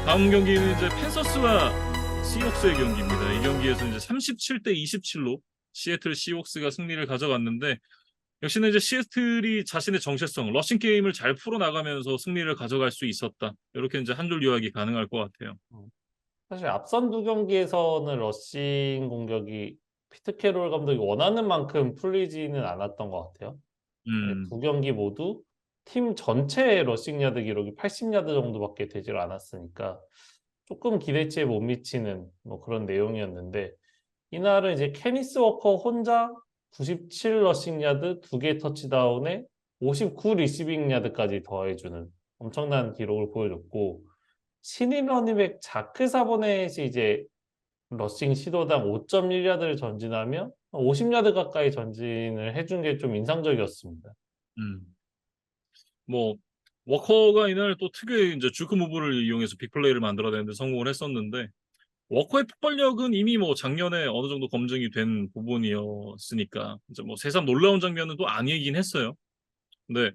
다음 경기는 이제 팬서스와 시옥스의 경기입니다. 이 경기에서 이제 37대 27로 시애틀 시옥스가 승리를 가져갔는데 역시나 이제 시애틀이 자신의 정체성, 러싱 게임을 잘 풀어나가면서 승리를 가져갈 수 있었다. 이렇게 이제 한 줄 요약이 가능할 것 같아요. 음. 사실 앞선 두 경기에서는 러싱 공격이 피트 캐롤 감독이 원하는 만큼 풀리지는 않았던 것 같아요. 네, 음, 두 경기 모두 팀 전체의 러싱 야드 기록이 80야드 정도밖에 되질 않았으니까 조금 기대치에 못 미치는 뭐 그런 내용이었는데 이날은 이제 케니스 워커 혼자 97 러싱 야드, 2개 터치다운에 59 리시빙 야드까지 더해주는 엄청난 기록을 보여줬고 신인 러닝백 자크 사보넷이 이제 러싱 시도당 5.1야드를 전진하며 50야드 가까이 전진을 해준 게 좀 인상적이었습니다. 음. 뭐 워커가 이날 또 특유의 이제 주크 무브를 이용해서 빅플레이를 만들어내는데 성공을 했었는데 워커의 폭발력은 이미 뭐 작년에 어느 정도 검증이 된 부분이었으니까 이제 뭐 새삼 놀라운 장면은 또 아니긴 했어요. 근데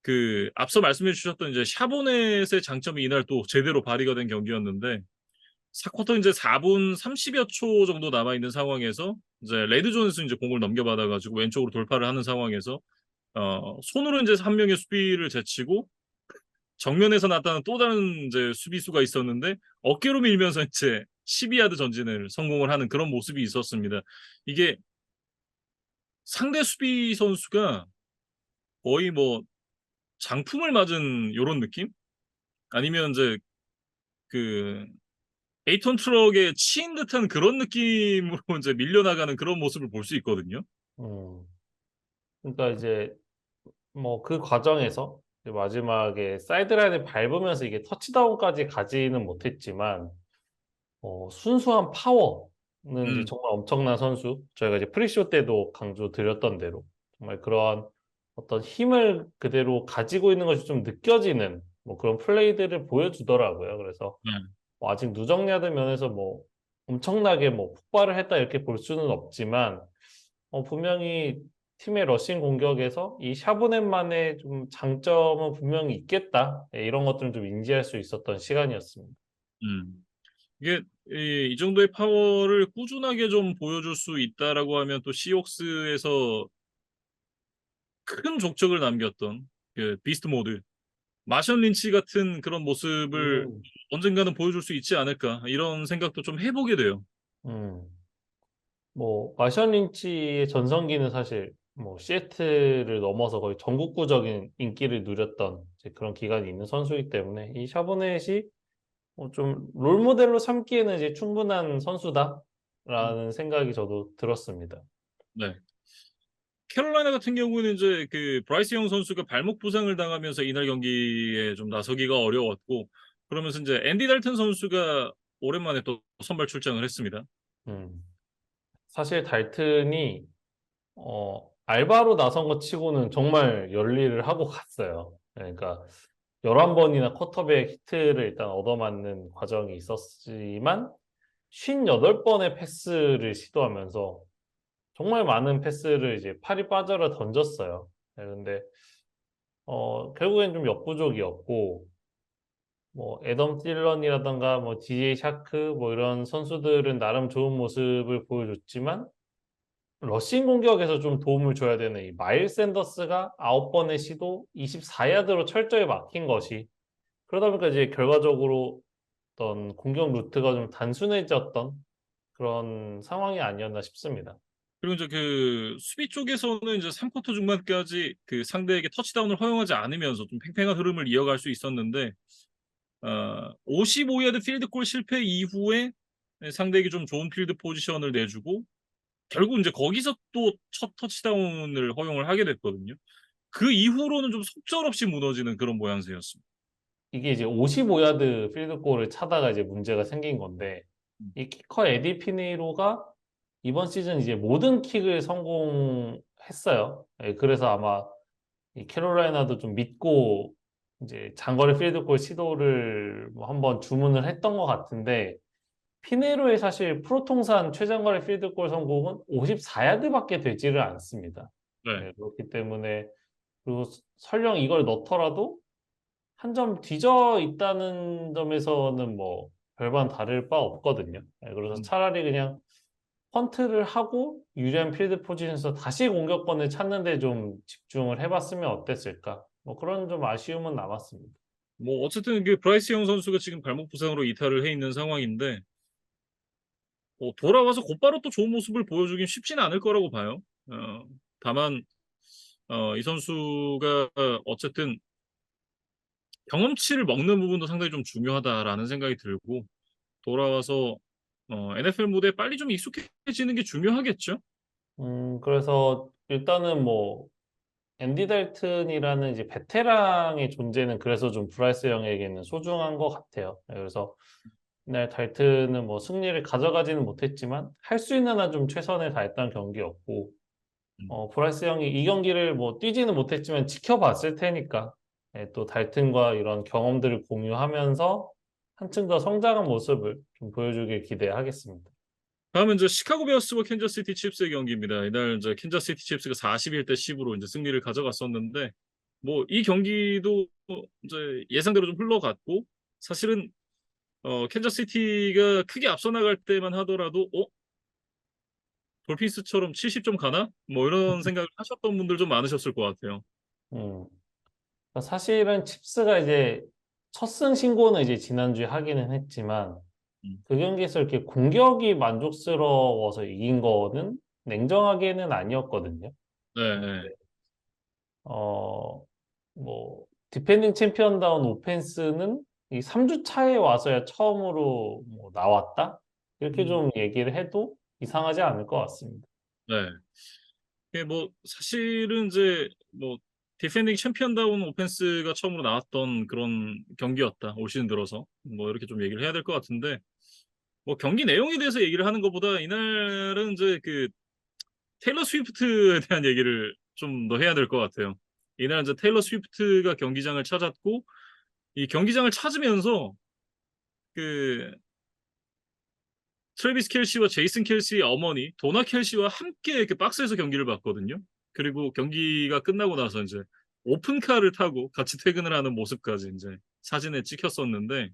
그 앞서 말씀해 주셨던 이제 샤보넷의 장점이 이날 또 제대로 발휘가 된 경기였는데 4쿼터 이제 4분 30여 초 정도 남아 있는 상황에서 이제 레드 존스 이제 공을 넘겨받아 가지고 왼쪽으로 돌파를 하는 상황에서 손으로 이제 한 명의 수비를 제치고 정면에서 나타난 또 다른 이제 수비수가 있었는데 어깨로 밀면서 이제 12야드 전진을 성공을 하는 그런 모습이 있었습니다. 이게 상대 수비 선수가 거의 뭐 장풍을 맞은 요런 느낌? 아니면 이제 그 에이톤 트럭에 치인 듯한 그런 느낌으로 이제 밀려나가는 그런 모습을 볼 수 있거든요. 음, 그러니까 이제 뭐 그 과정에서 이제 마지막에 사이드라인을 밟으면서 이게 터치다운까지 가지는 못했지만 순수한 파워는 이제 음. 정말 엄청난 선수. 저희가 이제 프리쇼 때도 강조드렸던 대로 정말 그런 어떤 힘을 그대로 가지고 있는 것이 좀 느껴지는 뭐 그런 플레이들을 보여주더라고요. 그래서 네. 뭐 아직 누적야드 면에서 뭐 엄청나게 뭐 폭발을 했다 이렇게 볼 수는 없지만 분명히 팀의 러싱 공격에서 이 샤보넷만의 좀 장점은 분명히 있겠다. 예, 이런 것들은 좀 인지할 수 있었던 시간이었습니다. 음. 이게 이 정도의 파워를 꾸준하게 좀 보여줄 수 있다라고 하면 또 시옥스에서 큰 족적을 남겼던 그 비스트 모드 마션 린치 같은 그런 모습을 음. 언젠가는 보여줄 수 있지 않을까 이런 생각도 좀 해보게 돼요. 음. 뭐 마션 린치의 전성기는 사실 뭐 시애틀을 넘어서 거의 전국구적인 인기를 누렸던 이제 그런 기간이 있는 선수이기 때문에 이 샤보넷이 좀 롤모델로 삼기에는 이제 충분한 음. 선수다라는 생각이 저도 들었습니다. 네. 캐롤라이나 같은 경우에는 이제 그 브라이스 영 선수가 발목 부상을 당하면서 이날 경기에 좀 나서기가 어려웠고 그러면서 이제 앤디 달튼 선수가 오랜만에 또 선발 출장을 했습니다. 음. 사실 달튼이 알바로 나선 것 치고는 정말 열일을 하고 갔어요. 그러니까 11번이나 쿼터백 히트를 일단 얻어맞는 과정이 있었지만 58번의 패스를 시도하면서 정말 많은 패스를 이제 팔이 빠져라 던졌어요. 네, 근데 결국엔 좀 역부족이었고 뭐 애덤 딜런이라든가 뭐 DJ 샤크 뭐 이런 선수들은 나름 좋은 모습을 보여줬지만 러싱 공격에서 좀 도움을 줘야 되는 이 마일스 샌더스가 9번의 시도 24야드로 철저히 막힌 것이 그러다 보니까 이제 결과적으로 어떤 공격 루트가 좀 단순해졌던 그런 상황이 아니었나 싶습니다. 그리고 이제 그 수비 쪽에서는 이제 3쿼터 중반까지 그 상대에게 터치다운을 허용하지 않으면서 좀 팽팽한 흐름을 이어갈 수 있었는데 55야드 필드골 실패 이후에 상대에게 좀 좋은 필드 포지션을 내주고 결국 이제 거기서 또 첫 터치다운을 허용을 하게 됐거든요. 그 이후로는 좀 속절없이 무너지는 그런 모양새였습니다. 이게 이제 55야드 필드골을 차다가 이제 문제가 생긴 건데 음. 이 키커 에디 피네이로가 이번 시즌 이제 모든 킥을 성공했어요. 예, 그래서 아마 이 캐롤라이나도 좀 믿고 이제 장거리 필드골 시도를 뭐 한번 주문을 했던 것 같은데 피네로의 사실 프로 통산 최장거리 필드골 성공은 54야드밖에 되지를 않습니다. 네. 네, 그렇기 때문에 그리고 설령 이걸 넣더라도 한 점 뒤져 있다는 점에서는 뭐 별반 다를 바 없거든요. 예, 그래서 음, 차라리 그냥 펀트를 하고 유리한 필드 포지션에서 다시 공격권을 찾는 데 좀 집중을 해봤으면 어땠을까? 뭐 그런 좀 아쉬움은 남았습니다. 뭐 어쨌든 그 브라이스 영 선수가 지금 발목 부상으로 이탈을 해 있는 상황인데 돌아와서 곧바로 또 좋은 모습을 보여주긴 쉽지는 않을 거라고 봐요. 다만 이 선수가 어쨌든 경험치를 먹는 부분도 상당히 좀 중요하다라는 생각이 들고 돌아와서 NFL 무대에 빨리 좀 익숙해지는 게 중요하겠죠? 그래서 일단은 뭐 앤디 달튼이라는 이제 베테랑의 존재는 그래서 좀 브라이스 영에게는 소중한 것 같아요. 네, 그래서 네, 달튼은 뭐 승리를 가져가지는 못했지만 할 수 있는 한 좀 최선을 다했던 경기였고 음. 브라이스 형이 이 경기를 뭐 뛰지는 못했지만 지켜봤을 테니까 네, 또 달튼과 이런 경험들을 공유하면서 한층 더 성장한 모습을 좀 보여주길 기대하겠습니다. 다음은 이제 시카고 베어스와 캔자스시티 칩스의 경기입니다. 이날 이제 캔자스시티 칩스가 41대 10으로 이제 승리를 가져갔었는데 뭐 이 경기도 이제 예상대로 좀 흘러갔고 사실은 캔자스시티가 크게 앞서 나갈 때만 하더라도 돌핀스처럼 70점 가나? 뭐 이런 생각을 하셨던 분들 좀 많으셨을 것 같아요. 음. 사실은 칩스가 이제 첫 승 신고는 이제 지난주에 하기는 했지만 음. 그 경기에서 이렇게 공격이 만족스러워서 이긴 거는 냉정하게는 아니었거든요. 네, 네. 어, 뭐, 디펜딩 챔피언다운 오펜스는 이 3주 차에 와서야 처음으로 뭐 나왔다? 이렇게 음. 좀 얘기를 해도 이상하지 않을 것 같습니다. 네. 이게 뭐 사실은 이제 뭐 디펜딩 챔피언다운 오펜스가 처음으로 나왔던 그런 경기였다. 올 시즌 들어서. 뭐 이렇게 좀 얘기를 해야 될 것 같은데 뭐 경기 내용에 대해서 얘기를 하는 것보다 이날은 이제 그 테일러 스위프트에 대한 얘기를 좀 더 해야 될 것 같아요. 이날 이제 테일러 스위프트가 경기장을 찾았고 이 경기장을 찾으면서 그 트래비스 켈시와 제이슨 켈시의 어머니 도나 켈시와 함께 그 박스에서 경기를 봤거든요. 그리고 경기가 끝나고 나서 이제 오픈카를 타고 같이 퇴근을 하는 모습까지 이제 사진에 찍혔었는데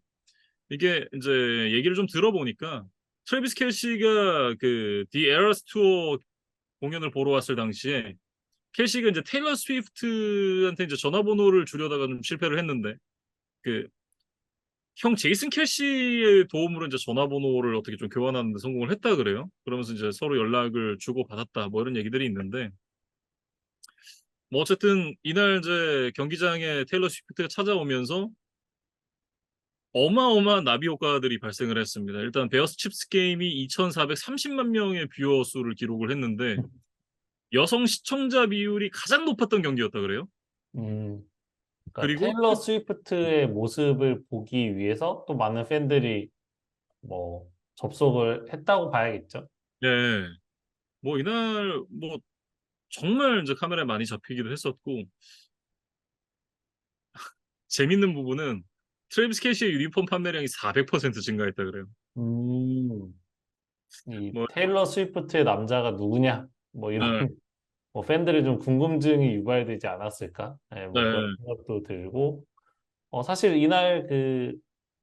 이게 이제 얘기를 좀 들어보니까 트래비스 켈시가 그 디 에러스 투어 공연을 보러 왔을 당시에 켈시가 이제 테일러 스위프트한테 이제 전화번호를 주려다가 좀 실패를 했는데 그 형 제이슨 켈시의 도움으로 이제 전화번호를 어떻게 좀 교환하는 데 성공을 했다 그래요. 그러면서 이제 서로 연락을 주고받았다 뭐 이런 얘기들이 있는데 뭐 어쨌든 이날 이제 경기장에 테일러 스위프트가 찾아오면서 어마어마한 나비 효과들이 발생을 했습니다. 일단 베어스 칩스 게임이 2,430만 명의 뷰어 수를 기록을 했는데 여성 시청자 비율이 가장 높았던 경기였다 그래요. 음, 그러니까 그리고 테일러 스위프트의 모습을 보기 위해서 또 많은 팬들이 뭐 접속을 했다고 봐야겠죠. 네, 뭐 이날 뭐 정말 이제 카메라에 많이 잡히기도 했었고 재밌는 부분은 트래비스 켈시의 유니폼 판매량이 400% 증가했다 그래요. 음, 이 뭐, 테일러 스위프트의 남자가 누구냐? 뭐 이런 네, 뭐 팬들이 좀 궁금증이 유발되지 않았을까? 네, 뭐 그런 네, 생각도 들고 사실 이날 그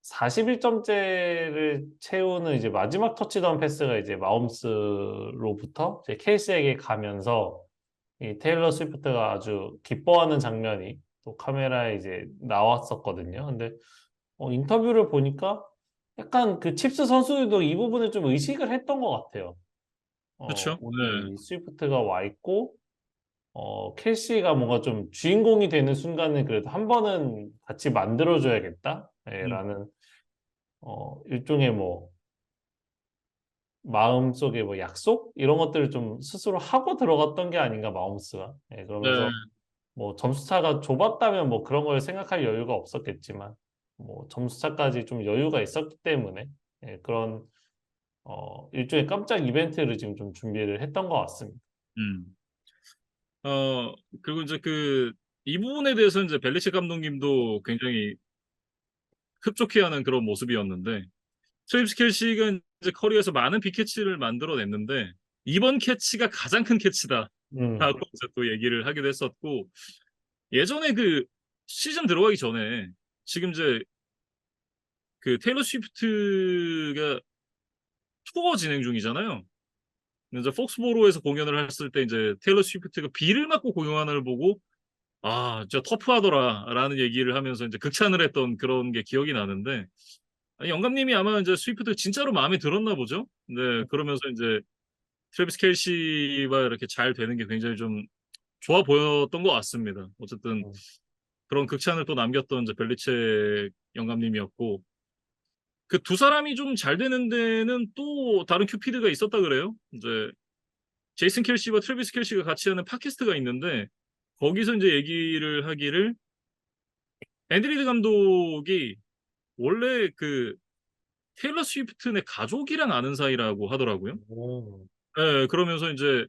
41점째를 채우는 이제 마지막 터치다운 패스가 이제 마홈스로부터 이제 켈시에게 가면서 이 테일러 스위프트가 아주 기뻐하는 장면이 또 카메라에 이제 나왔었거든요. 근데 인터뷰를 보니까 약간 그 칩스 선수들도 이 부분을 좀 의식을 했던 것 같아요. 그렇죠. 오늘 이 스위프트가 와 있고 켈시가 뭔가 좀 주인공이 되는 순간을 그래도 한 번은 같이 만들어줘야겠다. 예, 음, 라는, 일종의 뭐, 마음속에 뭐 약속? 이런 것들을 좀 스스로 하고 들어갔던 게 아닌가, 마홈스가. 예, 네, 그러면서 뭐 점수차가 좁았다면 뭐 그런 걸 생각할 여유가 없었겠지만, 뭐 점수차까지 좀 여유가 있었기 때문에, 예, 그런, 일종의 깜짝 이벤트를 지금 좀 준비를 했던 것 같습니다. 음. 그리고 이제 이 부분에 대해서 이제 벨리치 감독님도 굉장히 흡족해하는 그런 모습이었는데, 트레이비스 켈시가 이제 커리어에서 많은 빅캐치를 만들어냈는데, 이번 캐치가 가장 큰 캐치다. 음, 라고 이제 또 얘기를 하기도 했었고, 예전에 그 시즌 들어가기 전에 지금 이제 그 테일러 스위프트가 투어 진행 중이잖아요. 이제 폭스보로에서 공연을 했을 때 이제 테일러 스위프트가 비를 맞고 공연하는 걸 보고 아, 진짜 터프하더라라는 얘기를 하면서 이제 극찬을 했던 그런 게 기억이 나는데 영감님이 아마 이제 스위프트 진짜로 마음에 들었나 보죠. 네, 그러면서 이제 트래비스 켈시와 이렇게 잘 되는 게 굉장히 좀 좋아 보였던 것 같습니다. 어쨌든 음, 그런 극찬을 또 남겼던 이제 벨리책 영감님이었고 그 두 사람이 좀 잘 되는 데는 또 다른 큐피드가 있었다 그래요. 이제 제이슨 켈시와 트래비스 켈시가 같이 하는 팟캐스트가 있는데 거기서 이제 얘기를 하기를 앤디 리드 감독이 원래 그 테일러 스위프트네 가족이랑 아는 사이라고 하더라고요. 음, 예, 그러면서 이제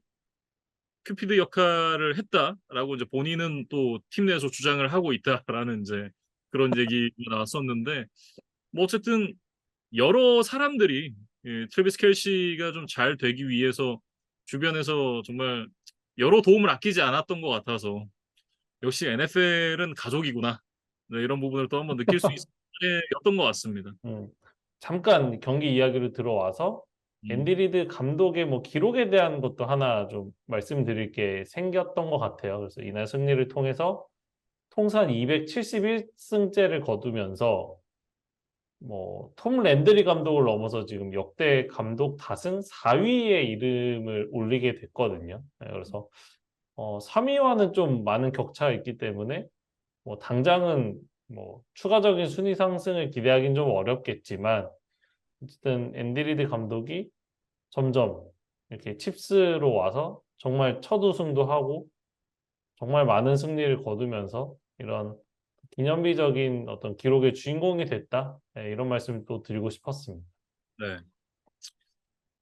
큐피드 역할을 했다라고 이제 본인은 또 팀 내에서 주장을 하고 있다라는 이제 그런 얘기가 나왔었는데 뭐 어쨌든 여러 사람들이 트래비스 켈시가 좀 잘 되기 위해서 주변에서 정말 여러 도움을 아끼지 않았던 것 같아서 역시 NFL은 가족이구나. 네, 이런 부분을 또 한번 느낄 수 있었던 때였던 것 같습니다. 음. 잠깐 경기 이야기로 들어와서 음, 앤디 리드 감독의 뭐 기록에 대한 것도 하나 좀 말씀드릴 게 생겼던 것 같아요. 그래서 이날 승리를 통해서 통산 271승째를 거두면서 뭐 톰 랜드리 감독을 넘어서 지금 역대 감독 다승 4위에 이름을 올리게 됐거든요. 네, 그래서 3위와는 좀 많은 격차가 있기 때문에 뭐 당장은 뭐 추가적인 순위 상승을 기대하기는 좀 어렵겠지만 어쨌든 앤디 리드 감독이 점점 이렇게 칩스로 와서 정말 첫 우승도 하고 정말 많은 승리를 거두면서 이런 기념비적인 어떤 기록의 주인공이 됐다. 네, 이런 말씀을 또 드리고 싶었습니다. 네.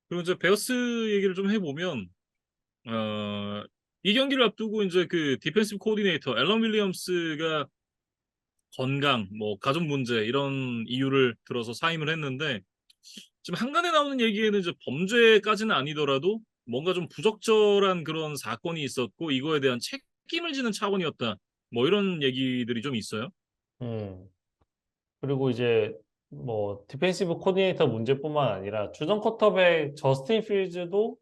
그리고 이제 베어스 얘기를 좀 해보면 어, 이 경기를 앞두고 이제 그 디펜시브 코디네이터 앨런 윌리엄스가 건강, 뭐 가족 문제 이런 이유를 들어서 사임을 했는데 지금 한간에 나오는 얘기에는 이제 범죄까지는 아니더라도 뭔가 좀 부적절한 그런 사건이 있었고 이거에 대한 책임을 지는 차원이었다. 뭐 이런 얘기들이 좀 있어요. 음. 그리고 이제 뭐 디펜시브 코디네이터 문제뿐만 아니라 주전 쿼터백 저스틴 필즈도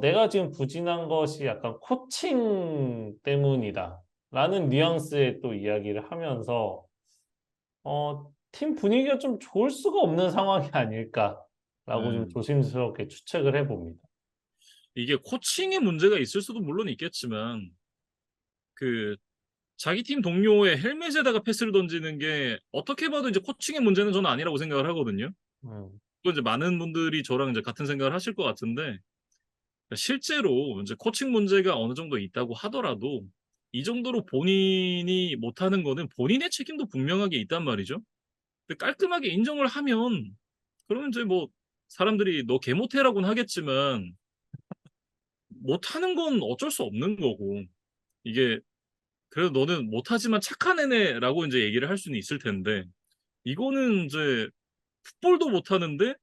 내가 지금 부진한 것이 약간 코칭 때문이다. 라는 뉘앙스의 또 이야기를 하면서 팀 분위기가 좀 좋을 수가 없는 상황이 아닐까라고 좀 음. 조심스럽게 추측을 해봅니다. 이게 코칭의 문제가 있을 수도 물론 있겠지만 그 자기 팀 동료의 헬멧에다가 패스를 던지는 게 어떻게 봐도 이제 코칭의 문제는 저는 아니라고 생각을 하거든요. 음, 또 이제 많은 분들이 저랑 이제 같은 생각을 하실 것 같은데 실제로 이제 코칭 문제가 어느 정도 있다고 하더라도 이 정도로 본인이 못하는 거는 본인의 책임도 분명하게 있단 말이죠. 근데 깔끔하게 인정을 하면 그러면 이제 뭐 사람들이 너 개 못해라고는 하겠지만 못하는 건 어쩔 수 없는 거고 이게 그래도 너는 못하지만 착한 애네라고 이제 얘기를 할 수는 있을 텐데 이거는 이제 풋볼도 못하는데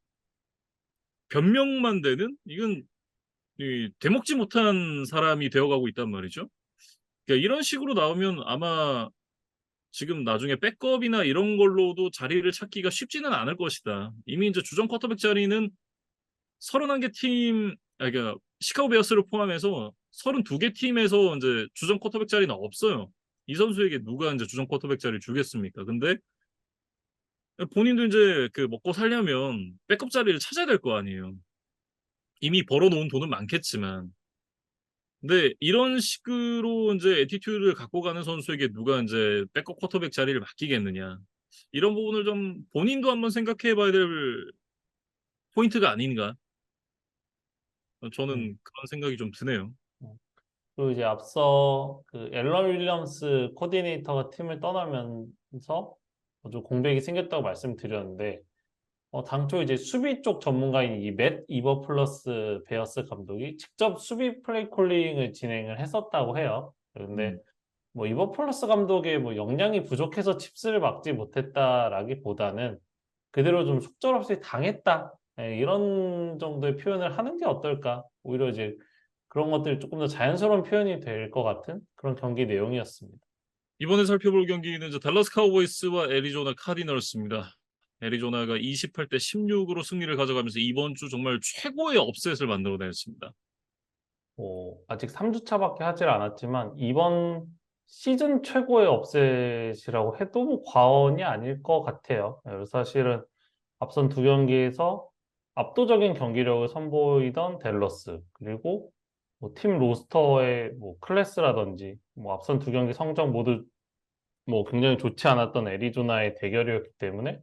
변명만 되는 이건 이 되먹지 못한 사람이 되어가고 있단 말이죠. 그러니까 이런 식으로 나오면 아마 지금 나중에 백업이나 이런 걸로도 자리를 찾기가 쉽지는 않을 것이다. 이미 이제 주전 쿼터백 자리는 31개 팀, 그러니까 시카고 베어스를 포함해서 32개 팀에서 이제 주전 쿼터백 자리는 없어요. 이 선수에게 누가 이제 주전 쿼터백 자리를 주겠습니까? 근데 본인도 이제 그 먹고 살려면 백업 자리를 찾아야 될 거 아니에요. 이미 벌어놓은 돈은 많겠지만. 근데 이런 식으로 이제 애티튜드를 갖고 가는 선수에게 누가 이제 백업 쿼터백 자리를 맡기겠느냐. 이런 부분을 좀 본인도 한번 생각해 봐야 될 포인트가 아닌가. 음, 저는 그런 생각이 좀 드네요. 음. 그리고 이제 앞서 그 앨런 윌리엄스 코디네이터가 팀을 떠나면서 좀 공백이 생겼다고 말씀드렸는데 당초 이제 수비 쪽 전문가인 이 맷 이버플러스 베어스 감독이 직접 수비 플레이 콜링을 진행을 했었다고 해요. 그런데 음. 뭐 이버플러스 감독의 뭐 역량이 부족해서 칩스를 막지 못했다라기보다는 그대로 좀 속절없이 당했다. 이런 정도의 표현을 하는 게 어떨까? 오히려 이제 그런 것들이 조금 더 자연스러운 표현이 될 것 같은 그런 경기 내용이었습니다. 이번에 살펴볼 경기는 이제 달라스 카우보이스와 애리조나 카디널스입니다. 애리조나가 28대 16으로 승리를 가져가면서 이번 주 정말 최고의 업셋을 만들어냈습니다. 아직 3주차밖에 하질 않았지만 이번 시즌 최고의 업셋이라고 해도 뭐 과언이 아닐 것 같아요. 그래서 사실은 앞선 두 경기에서 압도적인 경기력을 선보이던 댈러스 그리고 뭐팀 로스터의 뭐 클래스라든지 뭐 앞선 두 경기 성적 모두 뭐 굉장히 좋지 않았던 애리조나의 대결이었기 때문에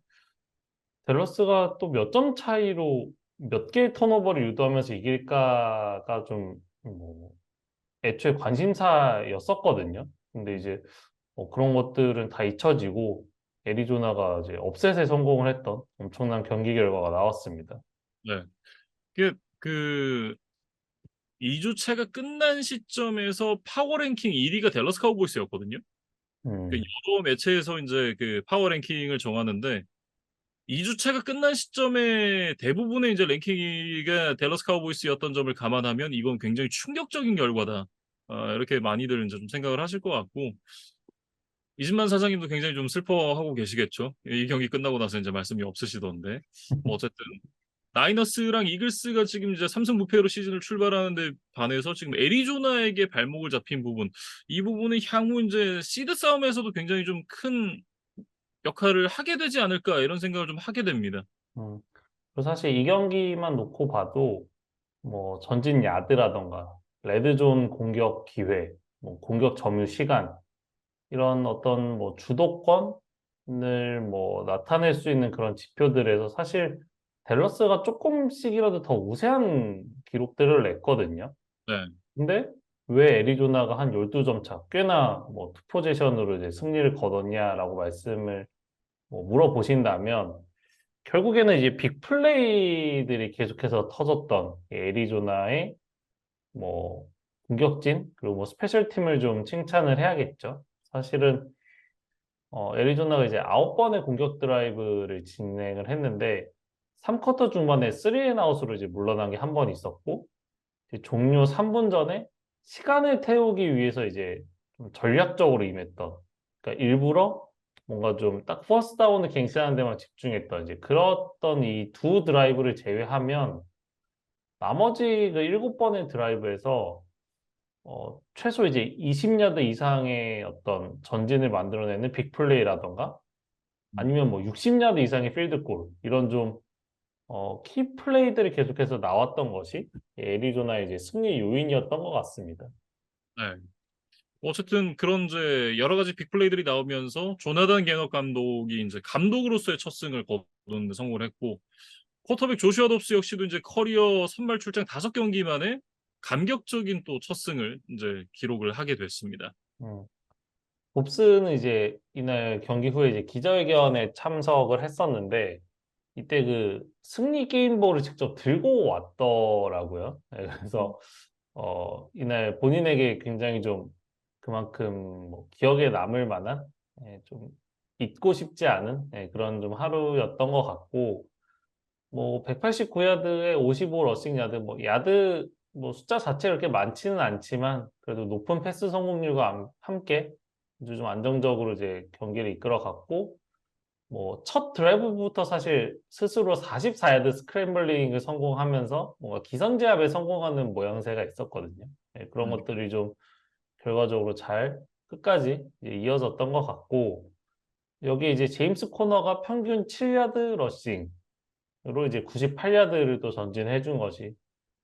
댈러스가 또 몇 점 차이로 몇 개의 턴오버를 유도하면서 이길까가 좀 뭐 애초에 관심사였었거든요. 근데 이제 그런 것들은 다 잊혀지고 애리조나가 이제 업셋에 성공을 했던 엄청난 경기 결과가 나왔습니다. 네. 이게 그 2주차가 끝난 시점에서 파워 랭킹 1위가 댈러스 카우보이스였거든요. 그 음, 여러 매체에서 이제 그 파워 랭킹을 정하는데 2주차가 끝난 시점에 대부분의 이제 랭킹이가 댈러스 카우보이스였던 점을 감안하면 이건 굉장히 충격적인 결과다. 이렇게 많이들 이제 좀 생각을 하실 것 같고 이진만 사장님도 굉장히 좀 슬퍼하고 계시겠죠. 이 경기 끝나고 나서 이제 말씀이 없으시던데. 뭐 어쨌든 나이너스랑 이글스가 지금 이제 3승 무패로 시즌을 출발하는데 반해서 지금 애리조나에게 발목을 잡힌 부분, 이 부분은 향후 이제 시드 싸움에서도 굉장히 좀 큰 역할을 하게 되지 않을까 이런 생각을 좀 하게 됩니다. 음. 그리고 사실 이 경기만 놓고 봐도 뭐 전진 야드라던가 레드존 공격 기회, 뭐 공격 점유 시간 이런 어떤 뭐 주도권을 뭐 나타낼 수 있는 그런 지표들에서 사실 댈러스가 조금씩이라도 더 우세한 기록들을 냈거든요. 네. 근데 왜 애리조나가 한 12점 차, 꽤나 뭐 투포지션으로 이제 승리를 거뒀냐라고 말씀을 뭐 물어보신다면 결국에는 이제 빅플레이들이 계속해서 터졌던 이 애리조나의 뭐 공격진 그리고 뭐 스페셜 팀을 좀 칭찬을 해야겠죠. 사실은 애리조나가 이제 9번의 공격 드라이브를 진행을 했는데 3쿼터 중반에 3앤아웃으로 이제 물러난 게 한 번 있었고 이제 종료 3분 전에 시간을 태우기 위해서 이제 좀 전략적으로 임했던 그러니까 일부러 뭔가 좀 딱 퍼스트 다운을 갱신하는 데만 집중했던 이제 그랬던 이 두 드라이브를 제외하면 나머지 그 7번의 드라이브에서 최소 이제 20야드 이상의 어떤 전진을 만들어내는 빅플레이라던가 아니면 뭐 60야드 이상의 필드골 이런 좀 키 플레이들이 계속해서 나왔던 것이 애리조나의 이제 승리 요인이었던 것 같습니다. 네. 어쨌든 그런 이제 여러 가지 빅플레이들이 나오면서 조나단 게너 감독이 이제 감독으로서의 첫 승을 거두는 데 성공을 했고 쿼터백 조슈아 dob스 역시도 이제 커리어 선발 출장 5경기 만에 감격적인 또 첫 승을 이제 기록을 하게 됐습니다. 음. 봅스는 이제 이날 경기 후에 이제 기자회견에 참석을 했었는데 이때 그 승리 게임볼을 직접 들고 왔더라고요. 네, 그래서 이날 본인에게 굉장히 좀 그만큼 뭐 기억에 남을 만한 좀 잊고 싶지 않은 그런 좀 하루였던 것 같고 뭐 189야드에 55 러싱 야드 뭐 야드 뭐 숫자 자체가 그렇게 많지는 않지만 그래도 높은 패스 성공률과 함께 아주 좀 안정적으로 이제 경기를 이끌어갔고 뭐 첫 드라이브부터 사실 스스로 44야드 스크램블링을 성공하면서 뭔가 기선제압에 성공하는 모양새가 있었거든요. 그런 음. 것들이 좀 결과적으로 잘 끝까지 이제 이어졌던 것 같고 여기 이제 제임스 코너가 평균 7야드 러싱으로 이제 98야드를 또 전진해 준 것이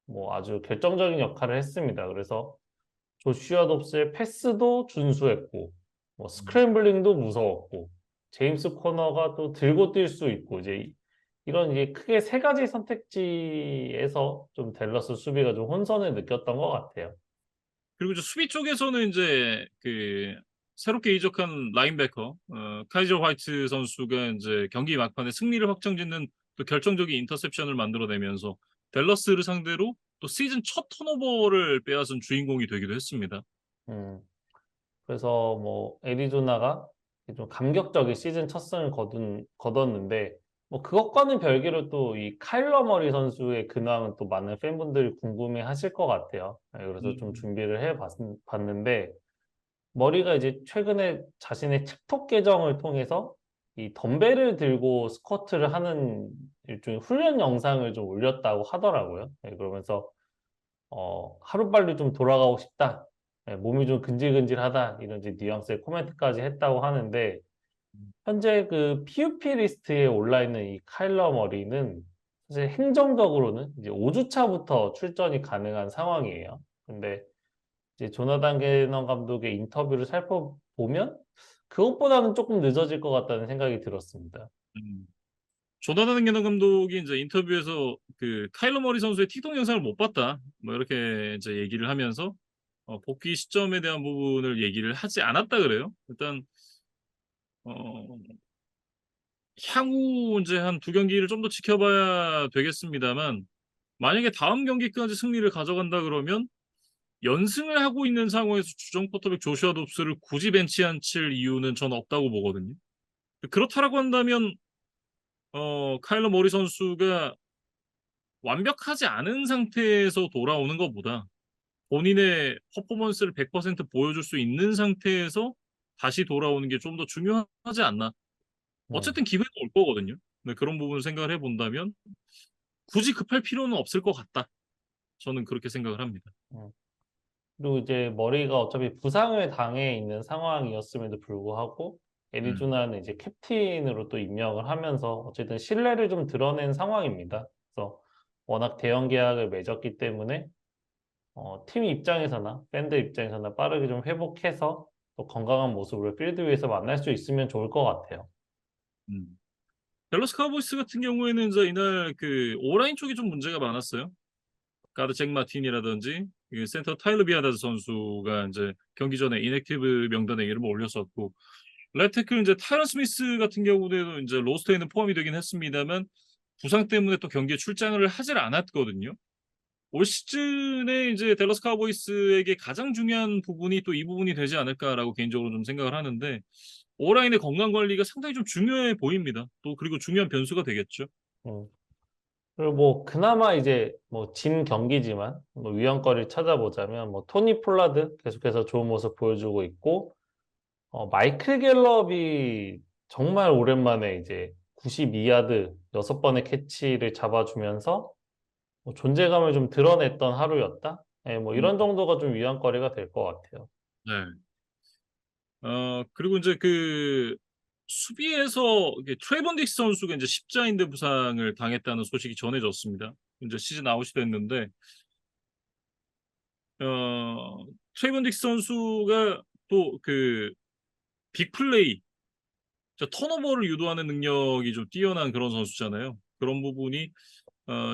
뭐 아주 결정적인 역할을 했습니다. 그래서 조슈아 dob스의 패스도 준수했고 뭐 스크램블링도 무서웠고 제임스 코너가 또 들고 뛸 수 있고 이제 이런 이게 크게 세 가지 선택지에서 좀 댈러스 수비가 좀 혼선을 느꼈던 것 같아요. 그리고 이제 수비 쪽에서는 이제 그 새롭게 이적한 라인베커 카이저 화이트 선수가 이제 경기 막판에 승리를 확정짓는 또 결정적인 인터셉션을 만들어내면서 댈러스를 상대로 또 시즌 첫 턴오버를 빼앗은 주인공이 되기도 했습니다. 음, 그래서 뭐 애리조나가 좀 감격적인 시즌 첫 승을 거뒀는데 뭐 그것과는 별개로 또 이 카일러 머리 선수의 근황은 또 많은 팬분들이 궁금해 하실 것 같아요. 그래서 좀 음, 준비를 해 봤는데 머리가 이제 최근에 자신의 틱톡 계정을 통해서 이 덤벨을 들고 스쿼트를 하는 일종의 훈련 영상을 좀 올렸다고 하더라고요. 네, 그러면서 하루빨리 좀 돌아가고 싶다. 네, 몸이 좀 근질근질하다. 이런 이제 뉘앙스의 코멘트까지 했다고 하는데 현재 그 PUP 리스트에 올라 있는 이 카일러 머리는 사실 행정적으로는 이제 5주차부터 출전이 가능한 상황이에요. 근데 이제 조나단 게넌 감독의 인터뷰를 살펴보면 그것보다는 조금 늦어질 것 같다는 생각이 들었습니다. 음. 조나단 게너 감독이 이제 인터뷰에서 그 카일러 머리 선수의 틱톡 영상을 못 봤다. 뭐 이렇게 이제 얘기를 하면서 복귀 시점에 대한 부분을 얘기를 하지 않았다 그래요. 일단 어 향후 이제 한 두 경기를 좀 더 지켜봐야 되겠습니다만 만약에 다음 경기까지 승리를 가져간다 그러면 연승을 하고 있는 상황에서 주전 쿼터백 조슈아 dobs를 굳이 벤치 앉힐 이유는 저는 없다고 보거든요. 그렇다라고 한다면 카일러 머리 선수가 완벽하지 않은 상태에서 돌아오는 것보다 본인의 퍼포먼스를 100% 보여줄 수 있는 상태에서 다시 돌아오는 게 좀 더 중요하지 않나. 음, 어쨌든 기회는 올 거거든요. 네, 그런 부분을 생각을 해본다면 굳이 급할 필요는 없을 것 같다. 저는 그렇게 생각을 합니다. 음. 그리고 이제 머리가 어차피 부상을 당해 있는 상황이었음에도 불구하고 음, 애리조나는 이제 캡틴으로 또 임명을 하면서 어쨌든 신뢰를 좀 드러낸 상황입니다. 그래서 워낙 대형 계약을 맺었기 때문에 팀 입장에서나 팬들 입장에서나 빠르게 좀 회복해서 또 건강한 모습으로 필드 위에서 만날 수 있으면 좋을 것 같아요. 음. 댈러스 카우보이스 같은 경우에는 이제 이날 그 오라인 쪽이 좀 문제가 많았어요. 가드 잭 마틴이라든지 그 센터 타일러 비아다즈 선수가 이제 경기 전에 인액티브 명단에 이름을 올렸었고 레프트 태클 이제 타이런 스미스 같은 경우에도 이제 로스터에는 포함이 되긴 했습니다만 부상 때문에 또 경기에 출장을 하질 않았거든요. 올 시즌에 이제 댈러스 카우보이스에게 가장 중요한 부분이 또 이 부분이 되지 않을까라고 개인적으로 좀 생각을 하는데 오라인의 건강 관리가 상당히 좀 중요해 보입니다. 또 그리고 중요한 변수가 되겠죠. 음. 그리고 뭐 그나마 이제 뭐 진 경기지만 뭐 위안거리를 찾아보자면 뭐 토니 폴라드 계속해서 좋은 모습 보여주고 있고 마이클 갤럽이 정말 오랜만에 이제 92야드 6번의 캐치를 잡아주면서 뭐 존재감을 좀 드러냈던 하루였다. 예, 뭐 음. 이런 정도가 좀 위안거리가 될 것 같아요. 네. 그리고 이제 그 수비에서 이게 트레이번 딕스 선수가 이제 십자인대 부상을 당했다는 소식이 전해졌습니다. 이제 시즌 아웃이 됐는데 트레이번 딕스 선수가 또 그 빅플레이 턴오버를 유도하는 능력이 좀 뛰어난 그런 선수잖아요. 그런 부분이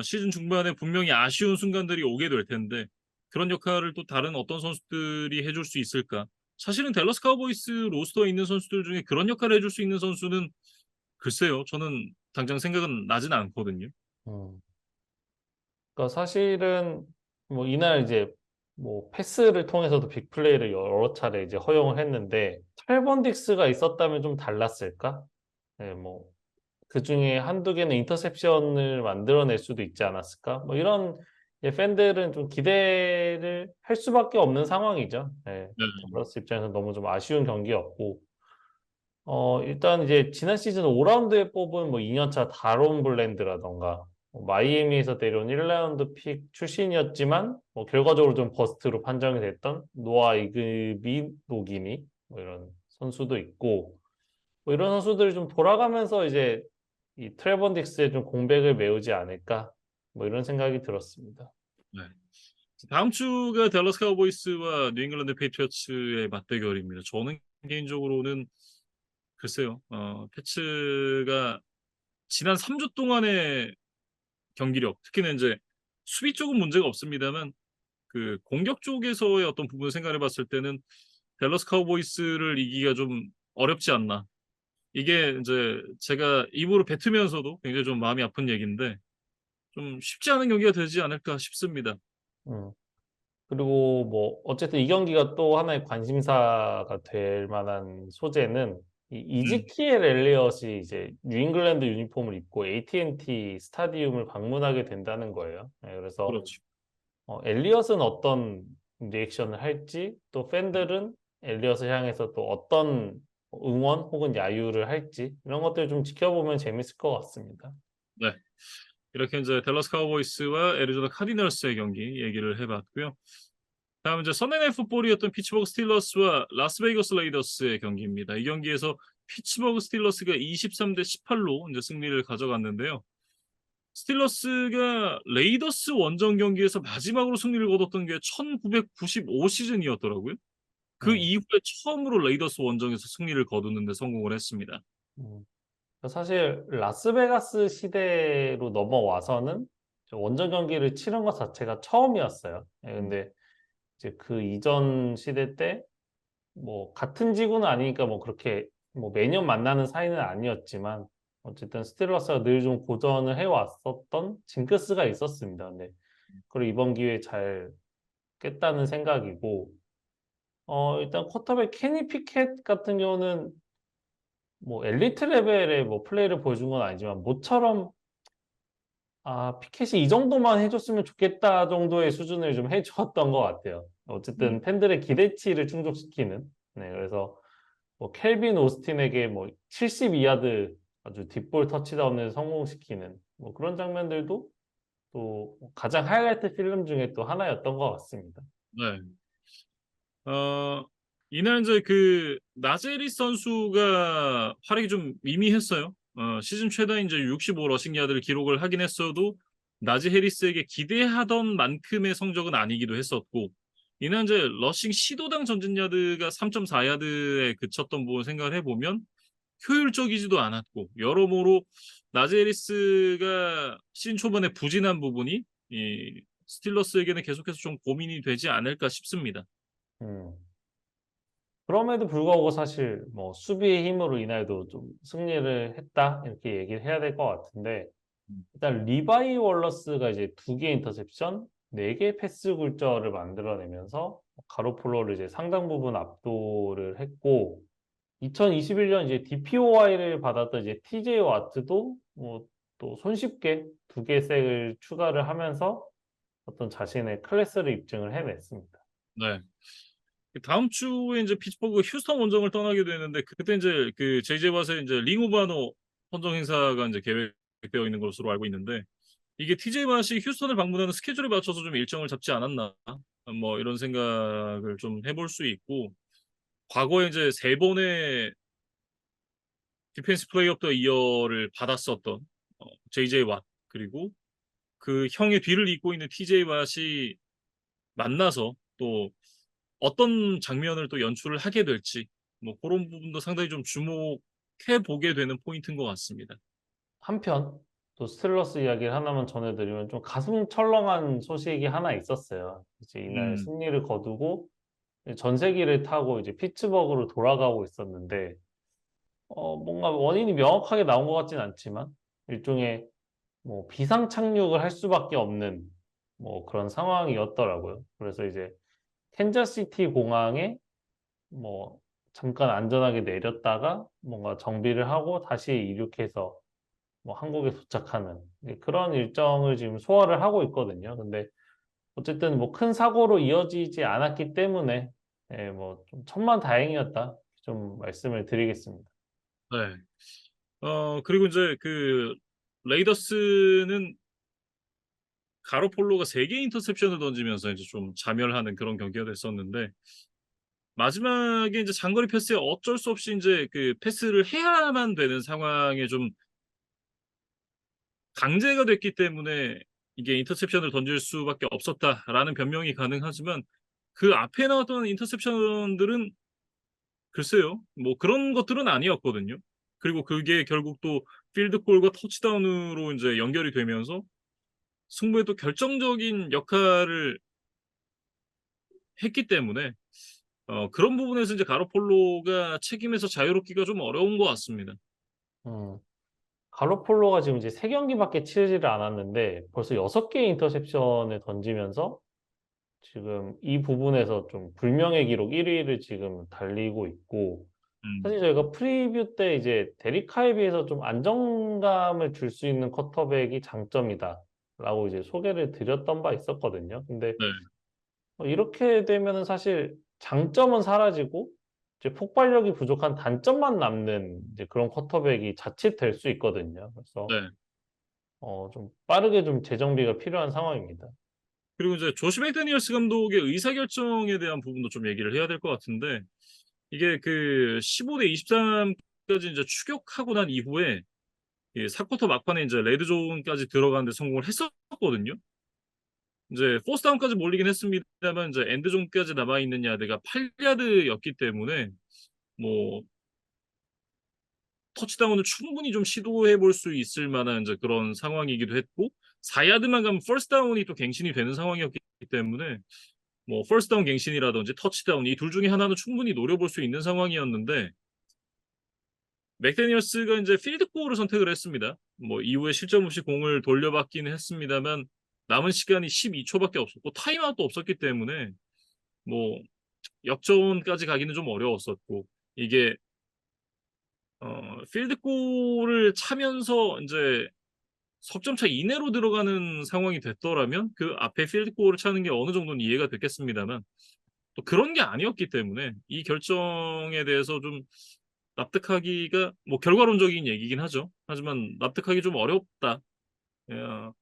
시즌 중반에 분명히 아쉬운 순간들이 오게 될 텐데 그런 역할을 또 다른 어떤 선수들이 해줄 수 있을까? 사실은 댈러스 카우보이스 로스터에 있는 선수들 중에 그런 역할을 해줄 수 있는 선수는 글쎄요. 저는 당장 생각은 나지는 않거든요. 음. 그러니까 사실은 뭐 이날 이제 뭐 패스를 통해서도 빅플레이를 여러 차례 이제 허용을 했는데 트레번 딕스가 있었다면 좀 달랐을까? 네, 뭐 그중에 한두 개는 인터셉션을 만들어낼 수도 있지 않았을까? 뭐 이런 팬들은 좀 기대를 할 수밖에 없는 상황이죠. 네, 네. 댈러스 입장에서 너무 좀 아쉬운 경기였고 일단 이제 지난 시즌 5라운드에 뽑은 뭐 2년차 다론 블랜드라던가 마이애미에서 데려온 1라운드 픽 출신이었지만 뭐 결과적으로 좀 버스트로 판정이 됐던 노아 이그비 노기니 뭐 이런 선수도 있고 뭐 이런 선수들이 좀 돌아가면서 이제 이 트레번 딕스의 좀 공백을 메우지 않을까 뭐 이런 생각이 들었습니다. 네. 다음 주가 댈러스 카우보이스와 뉴 잉글랜드 페이트리어츠의 맞대결입니다. 저는 개인적으로는 글쎄요. 패츠가 지난 3주 동안의 경기력, 특히나 이제 수비 쪽은 문제가 없습니다만 그 공격 쪽에서의 어떤 부분을 생각해 봤을 때는 댈러스 카우보이스를 이기기가 좀 어렵지 않나. 이게 이제 제가 입으로 뱉으면서도 굉장히 좀 마음이 아픈 얘기인데 좀 쉽지 않은 경기가 되지 않을까 싶습니다. 음. 그리고 뭐 어쨌든 이 경기가 또 하나의 관심사가 될 만한 소재는 이 음, 이지키엘 엘리엇이 이제 뉴잉글랜드 유니폼을 입고 AT&T 스타디움을 방문하게 된다는 거예요. 네, 그래서 그렇죠. 엘리엇은 어떤 리액션을 할지 또 팬들은 엘리엇을 향해서 또 어떤 응원 혹은 야유를 할지 이런 것들 좀 지켜보면 재밌을 것 같습니다. 네. 이렇게 이제 댈러스 카우보이스와 애리조나 카디널스의 경기 얘기를 해봤고요. 다음 이제 선데이 풋볼이었던 피츠버그 스틸러스와 라스베이거스 레이더스의 경기입니다. 이 경기에서 피츠버그 스틸러스가 23대 18로 이제 승리를 가져갔는데요. 스틸러스가 레이더스 원정 경기에서 마지막으로 승리를 거뒀던 게 1995 시즌이었더라고요. 그 음, 이후에 처음으로 레이더스 원정에서 승리를 거두는데 성공을 했습니다. 음. 사실 라스베가스 시대로 넘어와서는 원정 경기를 치른 것 자체가 처음이었어요. 예, 근데 이제 그 이전 시대 때 뭐 같은 지구는 아니니까 뭐 그렇게 뭐 매년 만나는 사이는 아니었지만 어쨌든 스틸러스가 늘 좀 고전을 해왔었던 징크스가 있었습니다. 근데 그걸 이번 기회에 잘 깼다는 생각이고 일단 쿼터백 케니 피켓 같은 경우는 뭐 엘리트 레벨의 뭐 플레이를 보여준 건 아니지만 모처럼 피켓이 이 정도만 해줬으면 좋겠다 정도의 수준을 좀 해주었던 것 같아요. 음, 어쨌든 팬들의 기대치를 충족시키는. 네, 그래서 뭐 켈빈 오스틴에게 뭐 72야드 아주 뒷볼 터치다운을 성공시키는 뭐 그런 장면들도 또 가장 하이라이트 필름 중에 또 하나였던 것 같습니다. 네. 어, 이날 이제 그 나제리 선수가 활약이 좀 미미했어요. 시즌 최다 이제 65 러싱 야드를 기록을 하긴 했어도 나지 해리스에게 기대하던 만큼의 성적은 아니기도 했었고 이날 이제 러싱 시도당 전진 야드가 3.4야드에 그쳤던 부분 생각을 해보면 효율적이지도 않았고 여러모로 나지 해리스가 시즌 초반에 부진한 부분이 이 스틸러스에게는 계속해서 좀 고민이 되지 않을까 싶습니다. 음. 그럼에도 불구하고 사실 뭐 수비의 힘으로 이날도 좀 승리를 했다 이렇게 얘기를 해야 될 것 같은데 일단 리바이 월러스가 이제 2개 인터셉션, 4개 패스 굴절을 만들어내면서 가로폴로를 이제 상당 부분 압도를 했고 2021년 이제 DPOI를 받았던 이제 TJ 와트도 뭐 또 손쉽게 2개 색을 추가를 하면서 어떤 자신의 클래스를 입증을 해냈습니다. 네. 다음 주에 이제 피츠버그 휴스턴 원정을 떠나게 되는데 그때 이제 그 제이제 왓의 이제 링오바노 헌정 행사가 이제 계획되어 있는 것으로 알고 있는데 이게 TJ 왓이 휴스턴을 방문하는 스케줄에 맞춰서 좀 일정을 잡지 않았나 뭐 이런 생각을 좀 해볼 수 있고 과거에 이제 세 번의 디펜스 플레이 오브 더 이어를 받았었던 JJ 왓 그리고 그 형의 뒤를 잇고 있는 TJ 왓이 만나서 또 어떤 장면을 또 연출을 하게 될지 뭐 그런 부분도 상당히 좀 주목해 보게 되는 포인트인 것 같습니다. 한편 또 스틸러스 이야기를 하나만 전해드리면 좀 가슴 철렁한 소식이 하나 있었어요. 이제 이날 음, 승리를 거두고 전세기를 타고 이제 피츠버그로 돌아가고 있었는데 뭔가 원인이 명확하게 나온 것 같진 않지만 일종의 뭐 비상 착륙을 할 수밖에 없는 뭐 그런 상황이었더라고요. 그래서 이제 캔자스시티 공항에 뭐 잠깐 안전하게 내렸다가 뭔가 정비를 하고 다시 이륙해서 뭐 한국에 도착하는 그런 일정을 지금 소화를 하고 있거든요. 근데 어쨌든 뭐 큰 사고로 이어지지 않았기 때문에 뭐좀 천만다행이었다 좀 말씀을 드리겠습니다. 네. 그리고 이제 그 레이더스는 가로폴로가 3개 인터셉션을 던지면서 이제 좀 자멸하는 그런 경기가 됐었는데 마지막에 이제 장거리 패스에 어쩔 수 없이 이제 그 패스를 해야만 되는 상황에 좀 강제가 됐기 때문에 이게 인터셉션을 던질 수밖에 없었다라는 변명이 가능하지만 그 앞에 나왔던 인터셉션들은 글쎄요. 뭐 그런 것들은 아니었거든요. 그리고 그게 결국 또 필드골과 터치다운으로 인제 연결이 되면서 승부에 또 결정적인 역할을 했기 때문에 그런 부분에서 이제 가로폴로가 책임에서 자유롭기가 좀 어려운 것 같습니다. 음, 가로폴로가 지금 이제 3경기밖에 치르지를 않았는데 벌써 6개의 인터셉션을 던지면서 지금 이 부분에서 좀 불명예 기록 1위를 지금 달리고 있고 음. 사실 저희가 프리뷰 때 이제 데릭 카에 비해서 좀 안정감을 줄 수 있는 쿼터백이 장점이다라고 이제 소개를 드렸던 바 있었거든요. 근데 네. 이렇게 되면은 사실 장점은 사라지고 이제 폭발력이 부족한 단점만 남는 이제 그런 쿼터백이 자칫 될 수 있거든요. 그래서 네. 좀 빠르게 좀 재정비가 필요한 상황입니다. 그리고 이제 조시 맥데니얼스 감독의 의사결정에 대한 부분도 좀 얘기를 해야 될 것 같은데 이게 그 15대 23까지 이제 추격하고 난 이후에 이 4쿼터 막판에 이제 레드존까지 들어가는데 성공을 했었거든요. 이제 포스다운까지 몰리긴 했습니다만 이제 엔드존까지 남아 있는 야드가 8야드였기 때문에 뭐 터치다운을 충분히 좀 시도해 볼 수 있을 만한 이제 그런 상황이기도 했고 4야드만 가면 퍼스트다운이 또 갱신이 되는 상황이었기 때문에 뭐 퍼스트다운 갱신이라든지 터치다운 이 둘 중에 하나는 충분히 노려볼 수 있는 상황이었는데 맥데니얼스가 이제 필드골을 선택을 했습니다. 뭐 이후에 실점 없이 공을 돌려받기는 했습니다만 남은 시간이 12초밖에 없었고 타임아웃도 없었기 때문에 뭐 역전까지 가기는 좀 어려웠었고 이게 필드골을 차면서 인제 석점 차 이내로 들어가는 상황이 됐더라면 그 앞에 필드골을 차는 게 어느 정도는 이해가 됐겠습니다만 또 그런 게 아니었기 때문에 이 결정에 대해서 좀 납득하기가 뭐 결과론적인 얘기긴 하죠. 하지만 납득하기 좀 어렵다. 어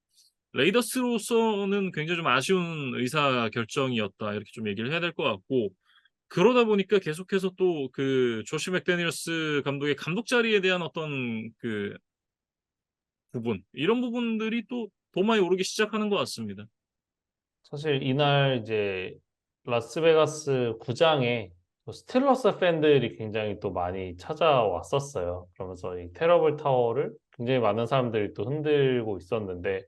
레이더스로서는 굉장히 좀 아쉬운 의사결정이었다. 이렇게 좀 얘기를 해야 될 것 같고 그러다 보니까 계속해서 또 그 조시 맥데니얼스 감독의 감독 자리에 대한 어떤 그 부분 이런 부분들이 또 도마에 오르기 시작하는 것 같습니다. 사실 이날 이제 라스베가스 구장에 또 스틸러스 팬들이 굉장히 또 많이 찾아왔었어요. 그러면서 이 테러블 타워를 굉장히 많은 사람들이 또 흔들고 있었는데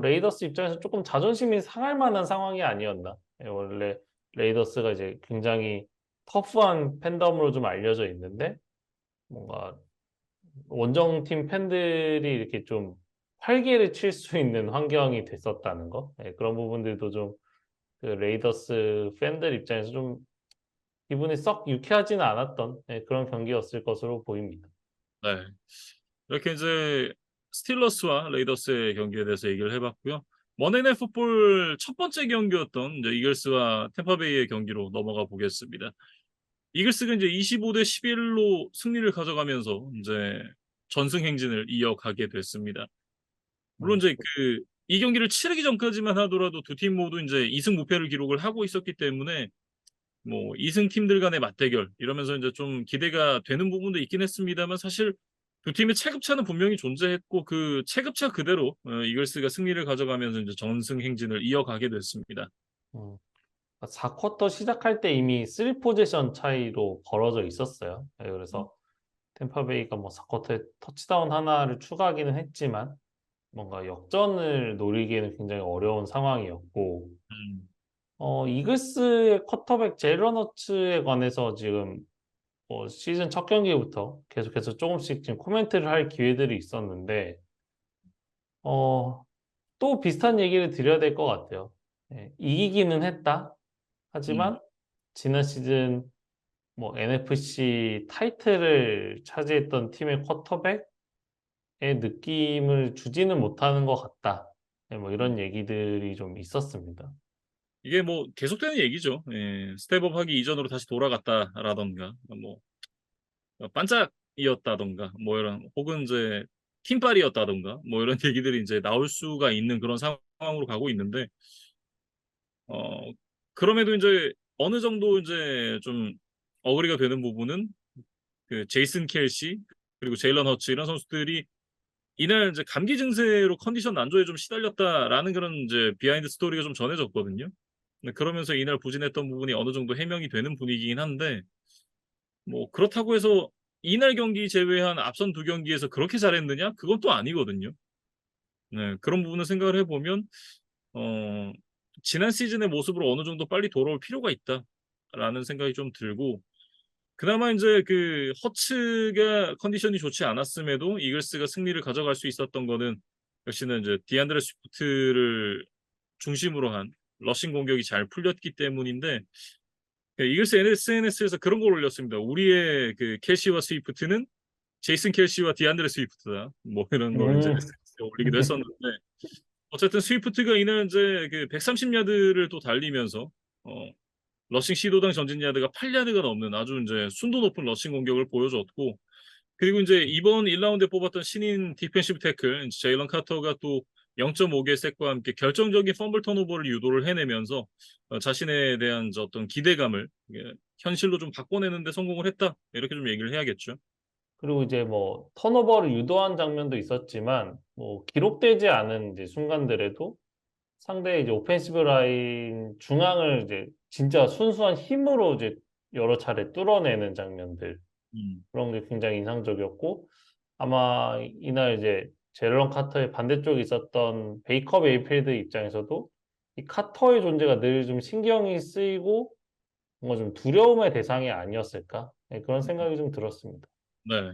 레이더스 입장에서 조금 자존심이 상할 만한 상황이 아니었나. 원래 레이더스가 이제 굉장히 터프한 팬덤으로 좀 알려져 있는데 뭔가 원정팀 팬들이 이렇게 좀 활개를 칠 수 있는 환경이 됐었다는 거. 그런 부분들도 좀 그 레이더스 팬들 입장에서 좀 기분이 썩 유쾌하지는 않았던 그런 경기였을 것으로 보입니다. 네. 이렇게 이제 스틸러스와 레이더스의 경기에 대해서 얘기를 해 봤고요. 먼데이 풋볼 첫 번째 경기였던 이제 이글스와 템파베이의 경기로 넘어가 보겠습니다. 이글스가 이제 25대 11로 승리를 가져가면서 인제 전승 행진을 이어가게 됐습니다. 물론 음, 이제 그 이 경기를 치르기 전까지만 하더라도 두 팀 모두 인제 2승 무패를 기록을 하고 있었기 때문에 뭐 2승 팀들 간의 맞대결 이러면서 인제 좀 기대가 되는 부분도 있긴 했습니다만 사실 두 팀의 체급차는 분명히 존재했고 그 체급차 그대로 이글스가 승리를 가져가면서 인제 전승 행진을 이어가게 됐습니다. 음. 4쿼터 시작할 때 이미 3 포지션 차이로 벌어져 있었어요. 음. 그래서 템파베이가 뭐 4쿼터에 터치다운 하나를 추가하기는 했지만 뭔가 역전을 노리기에는 굉장히 어려운 상황이었고 음. 이글스의 쿼터백 제일런 허츠에 관해서 지금 시즌 첫 경기부터 계속해서 조금씩 지금 코멘트를 할 기회들이 있었는데 어, 또 비슷한 얘기를 드려야 될 것 같아요. 이기기는 했다. 음. 하지만 지난 시즌 뭐 NFC 타이틀을 차지했던 팀의 쿼터백의 느낌을 주지는 못하는 것 같다. 뭐 음. 이런 얘기들이 좀 있었습니다. 이게 뭐 계속되는 얘기죠. 예. 스텝업하기 이전으로 다시 돌아갔다라든가 뭐 반짝이었다든가 뭐 이런 혹은 이제 팀빨이었다든가 뭐 이런 얘기들이 인제 나올 수가 있는 그런 상황으로 가고 있는데 어 그럼에도 인제 어느 정도 인제 좀 어그리가 되는 부분은 그 제이슨 켈시 그리고 제일런 허츠 이런 선수들이 이날 이제 "감기 증세로 컨디션 난조에 좀 시달렸다."라는 그런 이제 비하인드 스토리가 좀 전해졌거든요. 네 그러면서 이날 부진했던 부분이 어느 정도 해명이 되는 분위기이긴 한데 뭐 그렇다고 해서 이날 경기 제외한 앞선 두 경기에서 그렇게 잘했느냐? 그건 또 아니거든요. 네. 그런 부분을 생각을 해 보면 어 '지난 시즌의 모습으로 어느 정도 빨리 돌아올 필요가 있다.'라는 생각이 좀 들고 그나마 인제 그 허츠가 컨디션이 좋지 않았음에도 이글스가 승리를 가져갈 수 있었던 거는 역시나 인제 디안드레 스위프트를 중심으로 한 러싱 공격이 잘 풀렸기 때문인데 이글스 SNS에서 그런 걸 올렸습니다. "우리의 그 켈시와 스위프트는 제이슨 켈시와 디안드레 스위프트다." 뭐 이런 걸 인제 음, SNS에 올리기도 했었는데 어쨌든 스위프트가 이날 인제 그 130 야드를 또 달리면서 어 러싱 시도당 전진 야드가 8야드가 넘는 아주 이제 순도 높은 러싱 공격을 보여줬고, 그리고 이제 이번 1라운드에 뽑았던 신인 디펜시브 태클 이제 제일런 카터가 또 0.5개 색과 함께 결정적인 펌블 턴오버를 유도를 해내면서 자신에 대한 저 어떤 기대감을 현실로 좀 바꿔내는 데 성공을 했다. 이렇게 좀 얘기를 해야겠죠. 그리고 이제 뭐 턴오버를 유도한 장면도 있었지만 뭐 기록되지 않은 이제 순간들에도 상대 이제 오펜시브 라인 중앙을 이제 진짜 순수한 힘으로 이제 여러 차례 뚫어내는 장면들 음. 그런 게 굉장히 인상적이었고 아마 이날 이제 제럴런 카터의 반대쪽에 있었던 베이커 메이필드 입장에서도 이 카터의 존재가 늘 좀 신경이 쓰이고 뭔가 좀 두려움의 대상이 아니었을까? 네, 그런 생각이 좀 들었습니다. 네.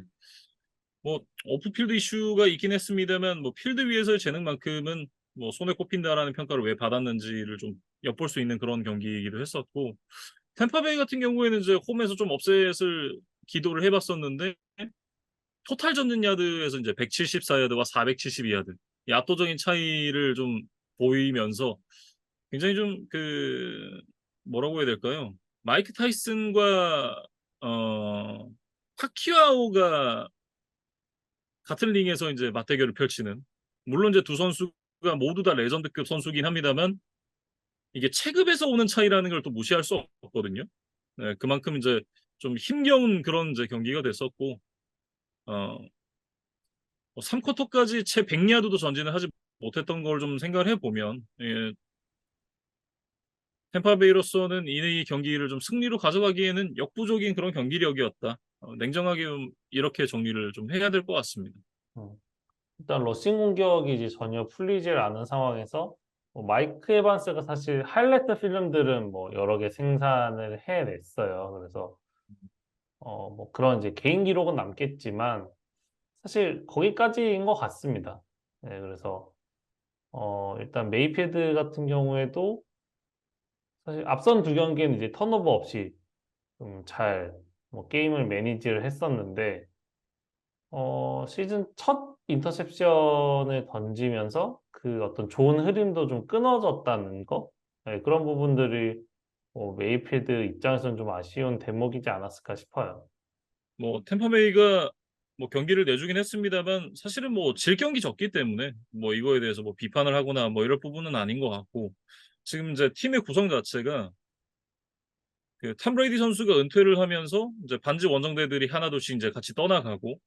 뭐 오프필드 이슈가 있긴 했습니다만 뭐 필드 위에서의 재능만큼은 뭐 손에 꼽힌다라는 평가를 왜 받았는지를 좀 엿볼 수 있는 그런 경기이기도 했었고, 템파베이 같은 경우에는 이제 홈에서 좀 업셋을 기도를 해봤었는데 토탈 전진 야드에서 이제 174야드와 472야드 이 압도적인 차이를 좀 보이면서 굉장히 좀 뭐라고 해야 될까요? 마이크 타이슨과 파키아오가 같은 링에서 이제 맞대결을 펼치는, 물론 이제 두 선수가 모두 다 레전드급 선수긴 합니다만 이게 체급에서 오는 차이라는 걸 또 무시할 수 없거든요. 네, 그만큼 이제 좀 힘겨운 그런 이제 경기가 됐었고, 어, 3쿼터까지 채 100야드도 전진을 하지 못했던 걸 좀 생각을 해보면, 예, 템파베이로서는 이 경기를 좀 승리로 가져가기에는 역부족인 그런 경기력이었다. 냉정하게 이렇게 정리를 좀 해야 될 것 같습니다. 음. 일단 러싱 공격이 이제 전혀 풀리질 않은 상황에서 뭐 마이크 에반스가 사실 하이라이트 필름들은 뭐 여러 개 생산을 해냈어요. 그래서 뭐 그런 이제 개인 기록은 남겠지만 사실 거기까지인 것 같습니다. 네, 그래서 일단 메이필드 같은 경우에도 사실 앞선 두 경기는 이제 턴오버 없이 좀 잘 뭐 게임을 매니지를 했었는데 시즌 첫 인터셉션을 던지면서 그 어떤 좋은 흐름도 좀 끊어졌다는 거 네, 그런 부분들이 메이필드 입장에서는 좀 아쉬운 대목이지 않았을까 싶어요. 뭐 템파베이가 뭐 경기를 내주긴 했습니다만 사실은 뭐 질 경기 졌기 때문에 뭐 이거에 대해서 뭐 비판을 하거나 뭐 이럴 부분은 아닌 것 같고, 지금 이제 팀의 구성 자체가 탐 브레이디 선수가 은퇴를 하면서 이제 반지 원정대들이 하나둘씩 이제 같이 떠나가고,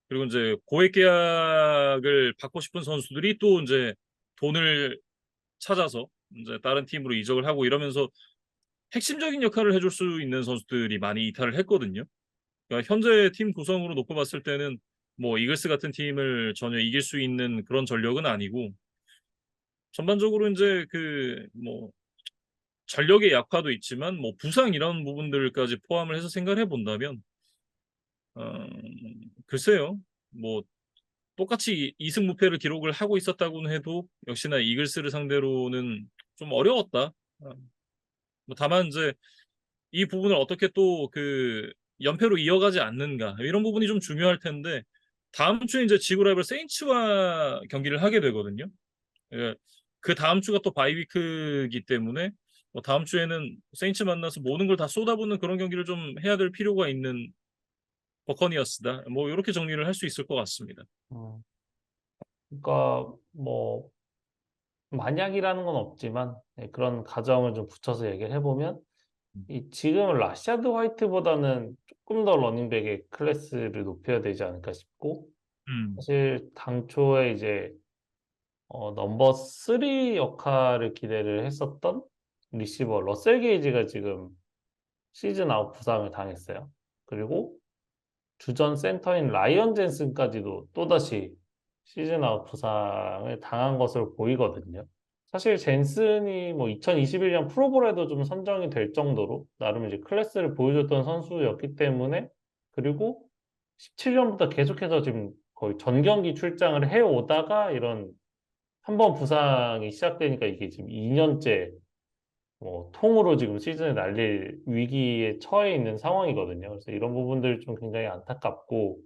그리고 이제 고액 계약을 받고 싶은 선수들이 또 이제 돈을 찾아서 이제 다른 팀으로 이적을 하고 이러면서 핵심적인 역할을 해줄 수 있는 선수들이 많이 이탈을 했거든요. 그러니까 현재 팀 구성으로 놓고 봤을 때는 뭐 이글스 같은 팀을 전혀 이길 수 있는 그런 전력은 아니고, 전반적으로 이제 뭐 전력의 약화도 있지만 뭐 부상 이런 부분들까지 포함을 해서 생각을 해본다면 어, 글쎄요. 뭐 똑같이 2승 무패를 기록을 하고 있었다고는 해도 역시나 이글스를 상대로는 좀 어려웠다. 뭐 다만 이제 이 부분을 어떻게 또 연패로 이어가지 않는가 이런 부분이 좀 중요할 텐데, 다음 주에 이제 지구 라이벌 세인츠와 경기를 하게 되거든요. 예, 그 다음 주가 또 바이위크이기 때문에 뭐 다음 주에는 세인츠 만나서 모든 걸 다 쏟아붓는 그런 경기를 좀 해야 될 필요가 있는 버커니어스다. 뭐 이렇게 정리를 할 수 있을 것 같습니다. 음, 그러니까 뭐 만약이라는 건 없지만 네, 그런 가정을 좀 붙여서 얘기를 해보면 음. 이 지금 라시아드 화이트보다는 조금 더 러닝백의 클래스를 높여야 되지 않을까 싶고 음. 사실 당초에 이제 넘버 3 역할을 기대를 했었던 리시버 러셀 게이지가 지금 시즌 아웃 부상을 당했어요. 그리고 주전 센터인 라이언 젠슨까지도 또다시 시즌 아웃 부상을 당한 것으로 보이거든요. 사실 젠슨이 뭐 2021년 프로볼에도 좀 선정이 될 정도로 나름 이제 클래스를 보여줬던 선수였기 때문에 그리고 17년부터 계속해서 지금 거의 전 경기 출장을 해오다가 이런 한 번 부상이 시작되니까 이게 지금 2년째 통으로 지금 시즌을 날릴 위기에 처해 있는 상황이거든요. 그래서 이런 부분들 좀 굉장히 안타깝고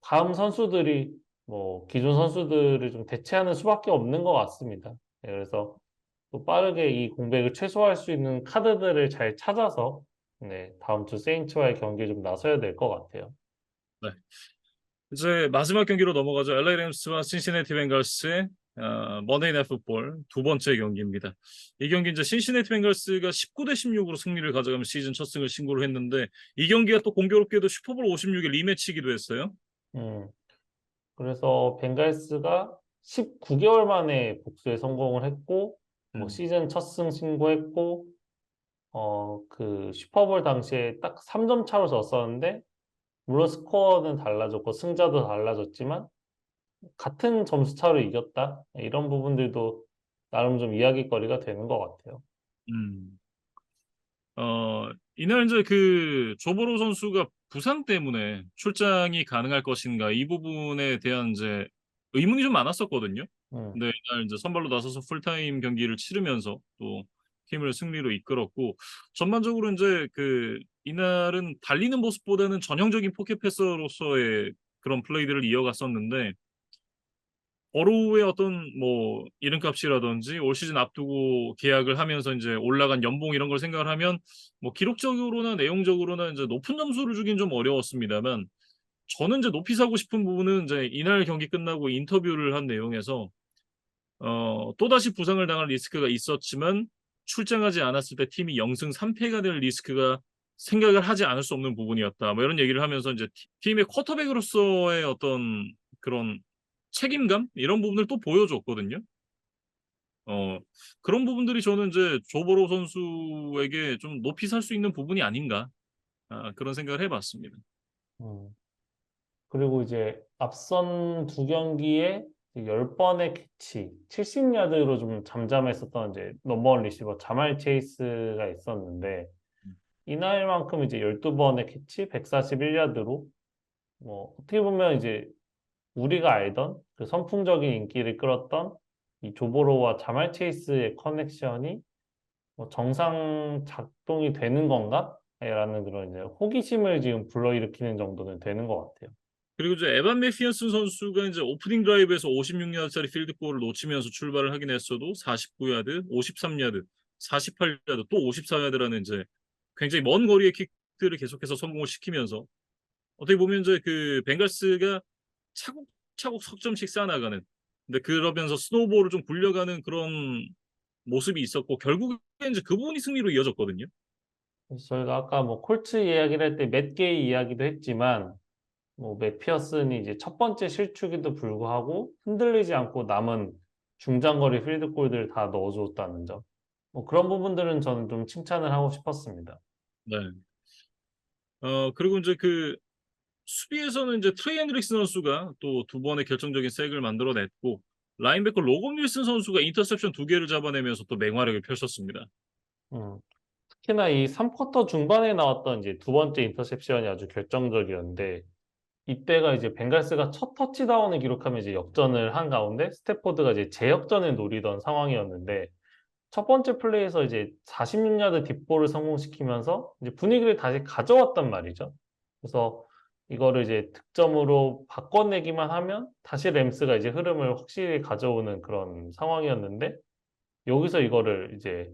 다음 선수들이 뭐 기존 선수들을 좀 대체하는 수밖에 없는 것 같습니다. 네, 그래서 또 빠르게 이 공백을 최소화할 수 있는 카드들을 잘 찾아서 네, 다음 주 세인츠와의 경기에 좀 나서야 될 것 같아요. 네. 이제 마지막 경기로 넘어가죠. LA 램스와 신시내티 벤갈스의 먼데이 나잇 풋볼 두 번째 경기입니다. 이 경기 이제 신시내티 벤갈스가 19대 16으로 승리를 가져가면 시즌 첫 승을 신고를 했는데 이 경기가 또 공교롭게도 슈퍼볼 56의 리매치이기도 했어요. 음, 그래서 벤갈스가 19개월 만에 복수에 성공을 했고, 뭐 음, 시즌 첫 승 신고했고, 그 슈퍼볼 당시에 딱 3점 차로 졌었는데, 물론 스코어는 달라졌고 승자도 달라졌지만 같은 점수 차로 이겼다. 이런 부분들도 나름 좀 이야기거리가 되는 것 같아요. 음. 이날 이제 그 조보로 선수가 부상 때문에 출장이 가능할 것인가 이 부분에 대한 이제 의문이 좀 많았었거든요. 음, 근데 이날 이제 선발로 나서서 풀타임 경기를 치르면서 또 팀을 승리로 이끌었고 전반적으로 이제 그 이날은 달리는 모습보다는 전형적인 포켓 패서로서의 그런 플레이들을 이어갔었는데 어로우의 어떤 뭐 이름값이라든지 올 시즌 앞두고 계약을 하면서 이제 올라간 연봉 이런 걸 생각을 하면 뭐 기록적으로나 내용적으로나 이제 높은 점수를 주긴 좀 어려웠습니다만 저는 이제 높이 사고 싶은 부분은 이제 이날 경기 끝나고 인터뷰를 한 내용에서 또다시 부상을 당할 리스크가 있었지만 출장하지 않았을 때 팀이 0승 3패가 될 리스크가 생각을 하지 않을 수 없는 부분이었다. 뭐 이런 얘기를 하면서 이제 팀의 쿼터백으로서의 어떤 그런 책임감 이런 부분을 또 보여줬거든요. 어, 그런 부분들이 저는 이제 조보로 선수에게 좀 높이 살 수 있는 부분이 아닌가 그런 생각을 해봤습니다. 음. 그리고 이제 앞선 두 경기에 10번의 캐치, 70야드로 좀 잠잠했었던 이제 넘버원 리시버 자말 체이스가 있었는데 이날만큼 이제 12번의 캐치, 141야드로 뭐 어떻게 보면 이제 우리가 알던 그 선풍적인 인기를 끌었던 이 조보로와 자말 체이스의 커넥션이 뭐 정상 작동이 되는 건가? 라는 그런 이제 호기심을 지금 불러일으키는 정도는 되는 것 같아요. 그리고 이제 에반 메피어슨 선수가 이제 오프닝 드라이브에서 56야드짜리 필드골을 놓치면서 출발을 하긴 했어도 49야드, 53야드, 48야드, 또 54야드라는 이제 굉장히 먼 거리의 킥들을 계속해서 성공을 시키면서 어떻게 보면 이제 그 벵갈스가 차곡차곡 석점씩 쌓아나가는 근데 그러면서 스노우볼을 좀 굴려가는 그런 모습이 있었고 결국에 이제 그 부분이 승리로 이어졌거든요. 그래서 저희가 아까 뭐 콜츠 이야기를 할 때 맷 게이 이야기도 했지만 뭐 맥피어슨이 이제 첫 번째 실축에도 불구하고 흔들리지 않고 남은 중장거리 필드골들 다 넣어줬다는 점. 뭐 그런 부분들은 저는 좀 칭찬을 하고 싶었습니다. 네. 그리고 이제 그 수비에서는 이제 트레이 핸드릭스 선수가 또 두 번의 결정적인 색을 만들어냈고 라인베커 로건 윌슨 선수가 인터셉션 두 개를 잡아내면서 또 맹활약을 펼쳤습니다. 음. 특히나 이 3쿼터 중반에 나왔던 이제 두 번째 인터셉션이 아주 결정적이었는데 이때가 이제 벵갈스가 첫 터치다운을 기록하면 이제 역전을 한 가운데 스태포드가 이제 재역전을 노리던 상황이었는데 첫 번째 플레이에서 이제 46야드 딥볼을 성공시키면서 이제 분위기를 다시 가져왔단 말이죠. 그래서 이거를 이제 득점으로 바꿔내기만 하면 다시 램스가 이제 흐름을 확실히 가져오는 그런 상황이었는데 여기서 이거를 이제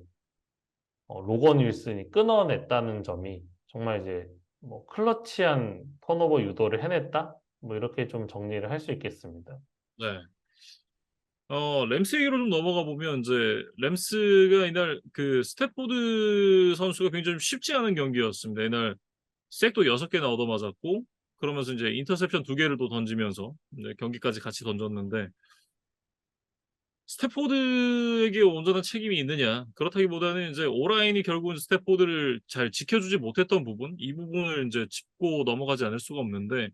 로건 윌슨이 끊어냈다는 점이 정말 이제 뭐 클러치한 턴오버 유도를 해냈다? 뭐 이렇게 좀 정리를 할 수 있겠습니다. 네. 램스 얘기로 좀 넘어가 보면 이제 램스가 이날 그 스태포드 선수가 굉장히 좀 쉽지 않은 경기였습니다. 이날 색도 6개나 얻어맞았고 그러면서 이제 인터셉션 2개를 또 던지면서 이제 경기까지 같이 던졌는데 스태포드에게 온전한 책임이 있느냐? 그렇다기보다는 이제 오라인이 결국은 스태포드를 잘 지켜주지 못했던 부분, 이 부분을 이제 짚고 넘어가지 않을 수가 없는데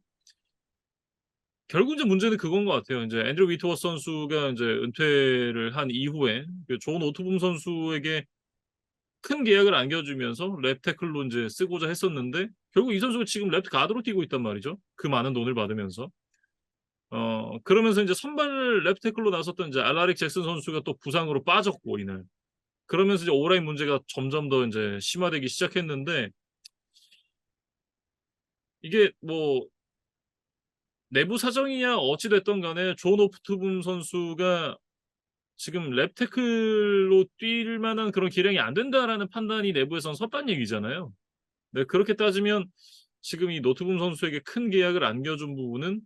결국 이제 문제는 그건 것 같아요. 이제 앤드류 위트워스 선수가 이제 은퇴를 한 이후에 그존 오토붐 선수에게 큰 계약을 안겨주면서 랩 태클로 이제 쓰고자 했었는데 결국 이 선수가 지금 랩 가드로 뛰고 있단 말이죠. 그 많은 돈을 받으면서. 그러면서 이제 선발 랩 태클로 나섰던 이제 알라릭 잭슨 선수가 또 부상으로 빠졌고 이날. 그러면서 이제 오라인 문제가 점점 더 이제 심화되기 시작했는데 이게 뭐 내부 사정이야 어찌 됐던 간에 존 오프투분 선수가 지금 랩 태클로 뛸 만한 그런 기량이 안 된다라는 판단이 내부에선 섰단 얘기잖아요. 네, 그렇게 따지면 지금 이 노트북 선수에게 큰 계약을 안겨준 부분은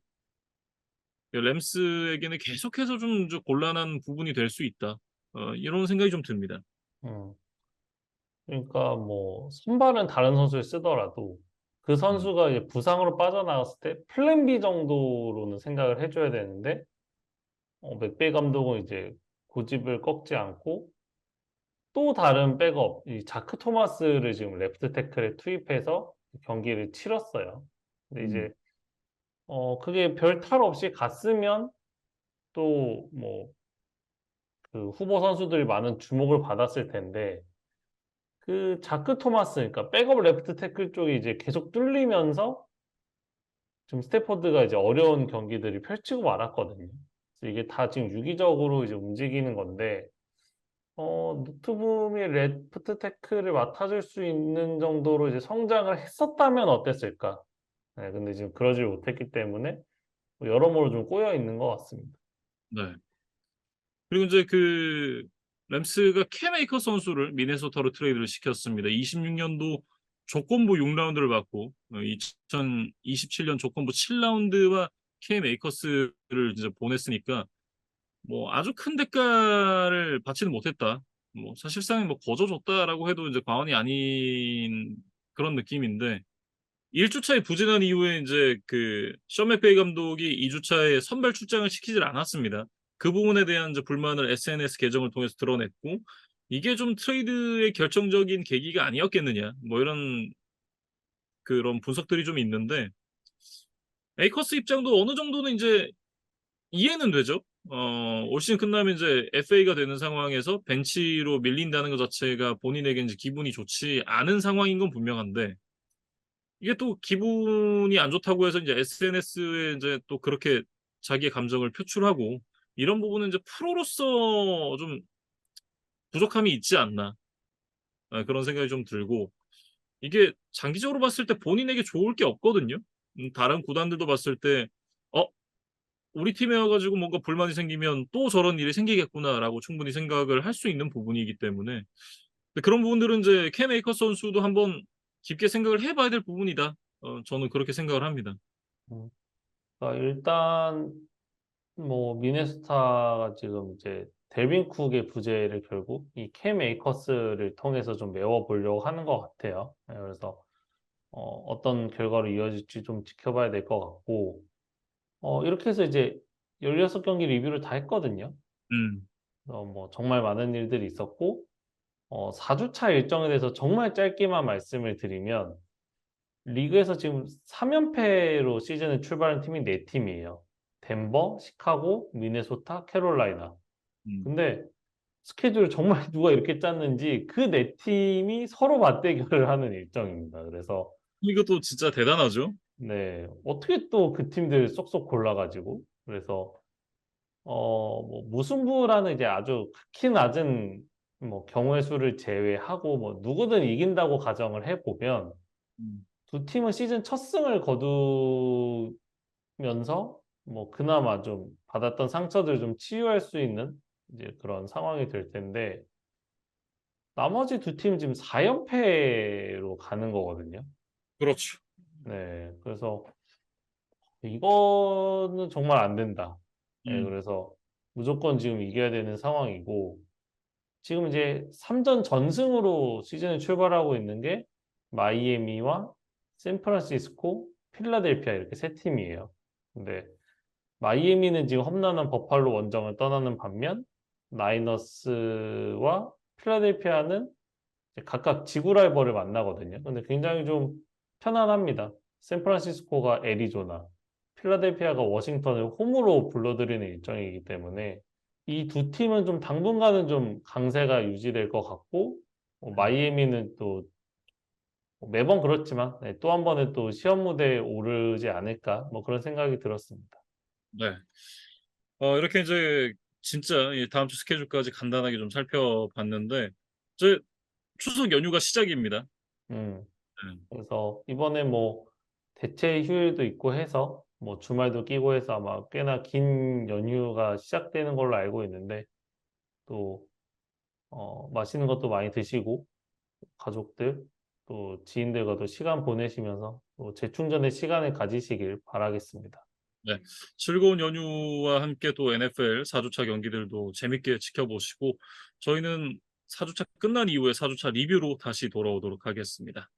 램스에게는 계속해서 좀 곤란한 부분이 될 수 있다. 이런 생각이 좀 듭니다. 음. 그러니까 뭐 선발은 다른 선수를 쓰더라도 그 음. 선수가 이제 부상으로 빠져나갔을 때 플랜 B 정도로는 생각을 해줘야 되는데 맥베이 감독은 이제 고집을 꺾지 않고 또 다른 백업, 이 자크 토마스를 지금 레프트 태클에 투입해서 경기를 치렀어요. 근데 음. 이제 그게 별 탈 없이 갔으면 또 뭐 그 후보 선수들이 많은 주목을 받았을 텐데 그 자크 토마스, 그러니까 백업 레프트 태클 쪽이 이제 계속 뚫리면서 지금 스태포드가 이제 어려운 경기들이 펼치고 말았거든요. 그래서 이게 다 지금 유기적으로 이제 움직이는 건데 노트북이 레프트 태클을 맡아줄 수 있는 정도로 이제 성장을 했었다면 어땠을까? 네, 근데 지금 그러질 못했기 때문에 뭐 여러모로 좀 꼬여 있는 것 같습니다. 네. 그리고 이제 그 램스가 캠 에이커 선수를 미네소타로 트레이드를 시켰습니다. 26년도 조건부 6라운드를 받고 2027년 조건부 7라운드와 캠 에이커스를 이제 보냈으니까 뭐 아주 큰 대가를 받지는 못했다. 뭐 사실상 뭐 거저 줬다라고 해도 이제 과언이 아닌 그런 느낌인데 1주차에 부진한 이후에 이제 션 맥베이 감독이 2주차에 선발 출장을 시키질 않았습니다. 그 부분에 대한 이제 불만을 SNS 계정을 통해서 드러냈고 이게 좀 트레이드의 결정적인 계기가 아니었겠느냐. 뭐 이런 그런 분석들이 좀 있는데 에이커스 입장도 어느 정도는 이제 이해는 되죠. 올 시즌 끝나면 이제 FA가 되는 상황에서 벤치로 밀린다는 것 자체가 본인에게 이제 기분이 좋지 않은 상황인 건 분명한데 이게 또 기분이 안 좋다고 해서 이제 SNS에 이제 또 그렇게 자기의 감정을 표출하고 이런 부분은 이제 프로로서 좀 부족함이 있지 않나. 그런 생각이 좀 들고 이게 장기적으로 봤을 때 본인에게 좋을 게 없거든요. 다른 구단들도 봤을 때 '어 우리 팀에 와 가지고 뭔가 불만이 생기면 또 저런 일이 생기겠구나.'라고 충분히 생각을 할 수 있는 부분이기 때문에 근데 그런 부분들은 이제 캠 에이커 선수도 한번 깊게 생각을 해 봐야 될 부분이다. 저는 그렇게 생각을 합니다. 음. 그러니까 일단 뭐 미네소타가 지금 이제 델빈 쿡의 부재를 결국 이 캠 에이커스를 통해서 좀 메워보려고 하는 것 같아요. 네, 그래서 어떤 결과로 이어질지 좀 지켜봐야 될 것 같고 이렇게 해서 이제 16경기 리뷰를 다 했거든요. 음. 뭐 정말 많은 일들이 있었고 4주차 일정에 대해서 정말 짧게만 말씀을 드리면 리그에서 지금 3연패로 시즌을 출발한 팀이 4팀이에요. 덴버, 시카고, 미네소타, 캐롤라이나. 음. 근데 스케줄을 정말 누가 이렇게 짰는지 그 4팀이 서로 맞대결을 하는 일정입니다. 그래서 이것도 진짜 대단하죠. 네, 어떻게 또 그 팀들 쏙쏙 골라가지고 그래서 뭐 무승부라는 이제 아주 극히 낮은 뭐 경우의 수를 제외하고 뭐 누구든 이긴다고 가정을 해보면 음. 두 팀은 시즌 첫 승을 거두면서 뭐 그나마 좀 받았던 상처들을 좀 치유할 수 있는 이제 그런 상황이 될 텐데 나머지 두 팀 지금 4연패로 가는 거거든요. 그렇죠. 네, 그래서 이거는 정말 안 된다. 네, 음. 그래서 무조건 지금 이겨야 되는 상황이고 지금 이제 3전 전승으로 시즌을 출발하고 있는 게 마이애미와 샌프란시스코, 필라델피아 이렇게 세 팀이에요. 근데 마이애미는 지금 험난한 버팔로 원정을 떠나는 반면 나이너스와 필라델피아는 이제 각각 지구 라이벌을 만나거든요. 근데 굉장히 좀 편안합니다. 샌프란시스코가 애리조나, 필라델피아가 워싱턴을 홈으로 불러들이는 일정이기 때문에 이 두 팀은 좀 당분간은 좀 강세가 유지될 것 같고 마이애미는 또 매번 그렇지만 네, 또 한 번은 또 시험 무대에 오르지 않을까 뭐 그런 생각이 들었습니다. 네. 이렇게 이제 진짜 이 다음 주 스케줄까지 간단하게 좀 살펴봤는데 이제 추석 연휴가 시작입니다. 음, 네. 그래서 이번에 뭐 대체 휴일도 있고 해서 뭐 주말도 끼고 해서 아마 꽤나 긴 연휴가 시작되는 걸로 알고 있는데 또 맛있는 것도 많이 드시고 가족들 또 지인들과도 시간 보내시면서 또 재충전의 시간을 가지시길 바라겠습니다. 네. 즐거운 연휴와 함께 또 NFL 4주차 경기들도 재밌게 지켜보시고 저희는 4주차 끝난 이후에 4주차 리뷰로 다시 돌아오도록 하겠습니다.